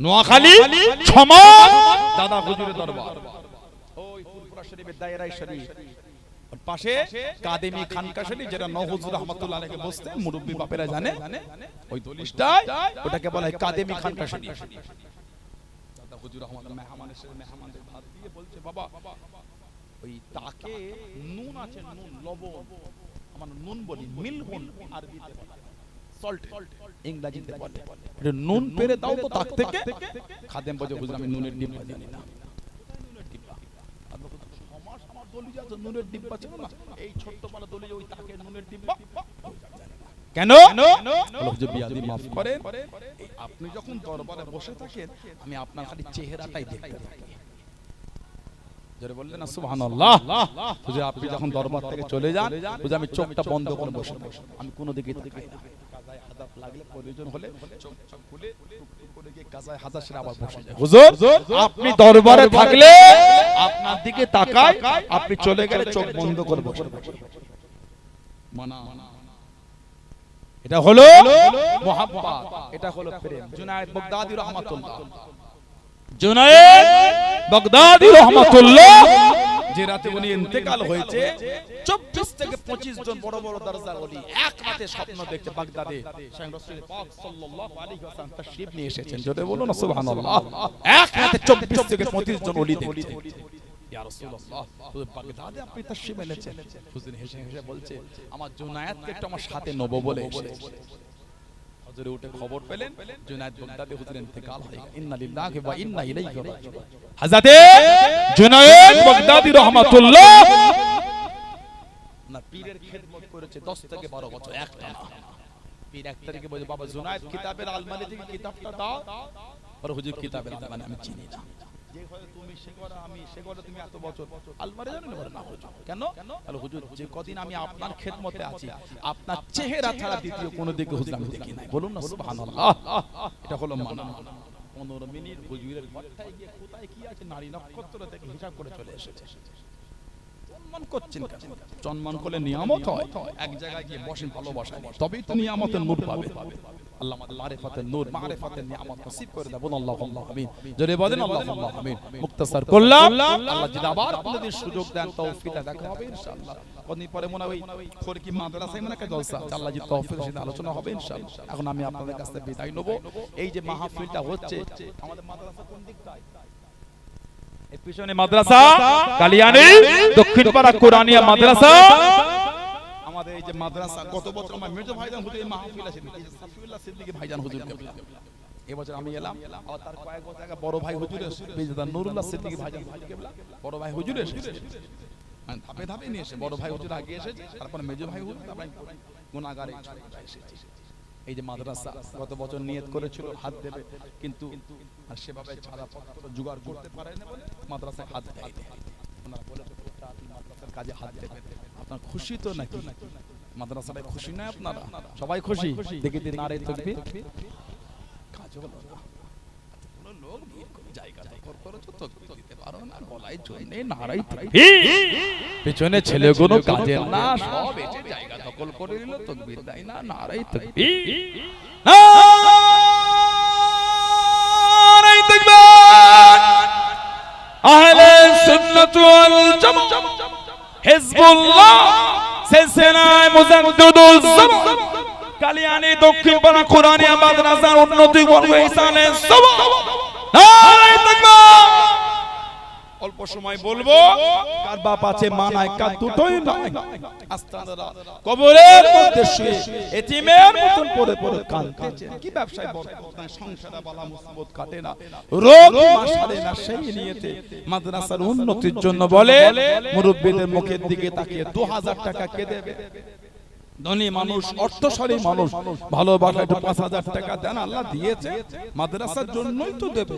নোয়াখালী 6 মাস দাদা হুজুরের দরবার, ওই ফুরফুরা শরীফের দায়রা শরীফ, আর পাশে কাদেমি খানকা শরীফ, যেটা নওহুজুর রহমাতুল্লাহ আলাইহি বসতেন, মুরব্বি বাপেরা জানে, ওই দলিশটায় ওটাকে বলা হয় কাদেমি খানকা শরীফ। দাদা হুজুর রহমাতুল্লাহ মেহমানের সাথে মেহমানদের ভাত দিয়ে বলছে, বাবা ওই তাকে নুন আছে, নুন লবণ, আমরা নুন বলি, মিলহুন আরবিতে বলে, সল্ট ইংরেজিতে বলে, এটা নুন পেরে দাও তো তাক থেকে। খাদেম বলে, হুজুর আমি নুনের ডিব্বা জানি না। নুনের ডিব্বা সমাজ আমার দলিয়া আছে, নুনের ডিব্বা ছিল না, এই ছোট্ট পালা দলিয়া, ওই তাকে নুনের ডিব্বা কেন? হুজুর বিয়াদি মাফ করেন, আপনি যখন দরবারে বসে থাকেন আমি আপনার খালি চেহারাটাই দেখতে থাকি। জোরে বললেন না সুবহানাল্লাহ। হুজুর আপনি যখন দরবার থেকে চলে যান, হুজুর আমি চোখটা বন্ধ করে বসে থাকি, আমি কোনো দিকে তাকাই না। কাজায় হাদাফ লাগলে প্রয়োজন হলে চোখ খুলে টুকটুক করে গিয়ে কাজায় হাদাফ সেরে আবার বসে যাই। হুজুর আপনি দরবারে থাকলে আপনার দিকে তাকায়, আপনি চলে গেলে চোখ বন্ধ করে বসে থাকি। মানা, এটা হলো মোহাব্বত, এটা হলো প্রেম। জুনায়েদ বাগদাদি রাহমাতুল্লাহ, জুনায়েদ বাগদাদি রাহমাতুল্লাহ, যে রাতে উনি ইন্তেকাল হয়েছে, 24 থেকে 25 জন বড় বড় দরজার ওলি এক রাতে স্বপ্ন দেখতে বাগদাদে শাইখ রাসূল পাক সাল্লাল্লাহু আলাইহি ওয়াসাল্লাম তাশরীফ নিয়ে এসেছেন। জোরে বলুন না সুবহানাল্লাহ। এক রাতে 24 থেকে 25 জন ওলি দেখছে। ইয়া রাসূলুল্লাহ, হুজুর বাগদাদে আপনি তাশরীফ এনেছেন। হুজুর হেসে হেসে বলছে, আমার জুনায়েদকে একটু আমার সাথে নেব বলে এসেছে। হুজুর উঠে খবর পেলেন জুনায়েদ বাগদাদি হুজুর ইন্তেকাল হয়ে গেছে। ইন্না লিল্লাহি ওয়া ইন্না ইলাইহি রাজিউন। হযরতে জুনায়েদ বাগদাদি রাহমাতুল্লাহ না পীরের খিদমত করেছে 10 থেকে 12 বছর একটানা। পীর এক তারিখে বলে, বাবা জুনায়েদ কিতাবের আলমারি থেকে কিতাবটা দাও। আর হুজুর কিতাবের আলমারি আমি চিনি না, যে ঘরে তুমি সে ঘরে আমি, সে ঘরে তুমি এত বছর আলমারি জানেন না হুজুর। কেন? তাহলে হুজুর যে কদিন আমি আপনার খেদমতে আছি, আপনার চেহারা ছাড়া দ্বিতীয় কোন দিকে হুজুর আমি দেখি নাই। বলুন না সুবহানাল্লাহ। এটা হলো মানা। 15 মিনিট হুজুরের ঘরটায় গিয়ে কোথায় কি আছে নারী নক্ষত্র থেকে হিসাব করে চলে এসেছে। সম্মান করছেন কেন? সম্মান করলে নিয়ামত হয়। এক জায়গায় গিয়ে বসেন ভালোবাসা, তবেই তো নিয়ামতের নূর পাবে। আল্লাহ আমাদের মারিফাতের নূর, মারিফাতের নিয়ামত নসিব করে দেন। বলুন আল্লাহুম্মা আমিন। জোরে বলেন আল্লাহুম্মা আমিন। মুক্তাসার করলাম, আল্লাহ যদি আবার আপনাদের সুযোগ দেন, তৌফিক দেখা হবে ইনশাআল্লাহ। কদিন পরে মনে হয় ওই খোরকি মাদ্রাসায় মনে একটা জলসা, আল্লাহ যদি তৌফিক দেন আলোচনা হবে ইনশাআল্লাহ। এখন আমি আপনাদের কাছ থেকে বিদায় নেব। এই যে মাহফিলটা হচ্ছে আমাদের মাদ্রাসা কোন দিকটায়? এই পিছনে মাদ্রাসা কালিয়ানী দক্ষিণপাড়া কোরআনিয়া মাদ্রাসা। আমাদের এই যে মাদ্রাসা গত বছর আমার মেজো ভাইজান হুজুর এই মাহফিল আছে, সাফিউল্লাহ সিদ্দিকী ভাইজান হুজুর কেবলা। এবছর আমি এলাম, আর তার কয়েক বছর আগে বড় ভাই হুজুর এসেছে, বেজদার নুরুল্লাহ সিদ্দিকী ভাইজান হুজুর কেবলা বড় ভাই হুজুর এসেছে। মানে ধাপে ধাপে নিয়ে এসে বড় ভাই হুজুর আগে এসেছে, তারপর মেজো ভাই হুজুর, তারপর গুনাহগার এই ছোটটা এসেছে। এই যে মাদ্রাসা গত বছর নিয়ত করেছিল হাত দেবে, কিন্তু আর সেভাবে ছাড়াপত্র জোগাড় করতে পারে না বলে মাদ্রাসায় হাত দেয়নি। ওনারা বলেছে আপনি মাদ্রাসার কাজে হাত দেবেন। আপনার খুশি তো নাকি? মাদ্রাসায় খুশি না আপনারা? সবাই খুশি? দেখি দিন নারে তাকবীর। কাজ হলো না, কোনো লোক ভিড় করে জায়গা দখল করেছো, তাকবীর দিতে পারো না, বলাই জন্যে নারাই তাকবীর। পেছনে ছেলেগুলো কাজের না, সব এসে জায়গা দখল করে নিল, তাকবীর দেয় না, নারাই তাকবীর। নারাই তাকবীর। আহলে সুন্নাত ওয়াল জামাত, হিজবুল্লাহ, সিলসিলায়ে মুজাদ্দিদুল জামান, কালিয়ানী দক্ষিণ পাড়া কোরআনিয়া মাদ্রাসার উন্নতি করবে ইহসানের সওয়াব। নারায়ে তাকবীর। অল্প সময় বলবো, কার বাপ আছে মা নাই, কার দুটোই নাই, আস্তানারা কবরের মধ্যে শুয়ে এতিমের মতন পড়ে পড়ে কাঁদতেছে। কি ব্যবসায় বরকত নাই, সংসারে বালা মুসিবত কাটে না, রোগ মাসারে না, সেই নিয়তে মাদ্রাসার উন্নতির জন্য বলে মুরব্বিদের মুখের দিকে তাকিয়ে 2000 টাকা কে দেবে? ধনী মানুষ, অর্থশালী মানুষ, ভালোবাসা একটু 5000 টাকা দেন, আল্লাহ দিয়েছে মাদ্রাসার জন্যই তো দেবে।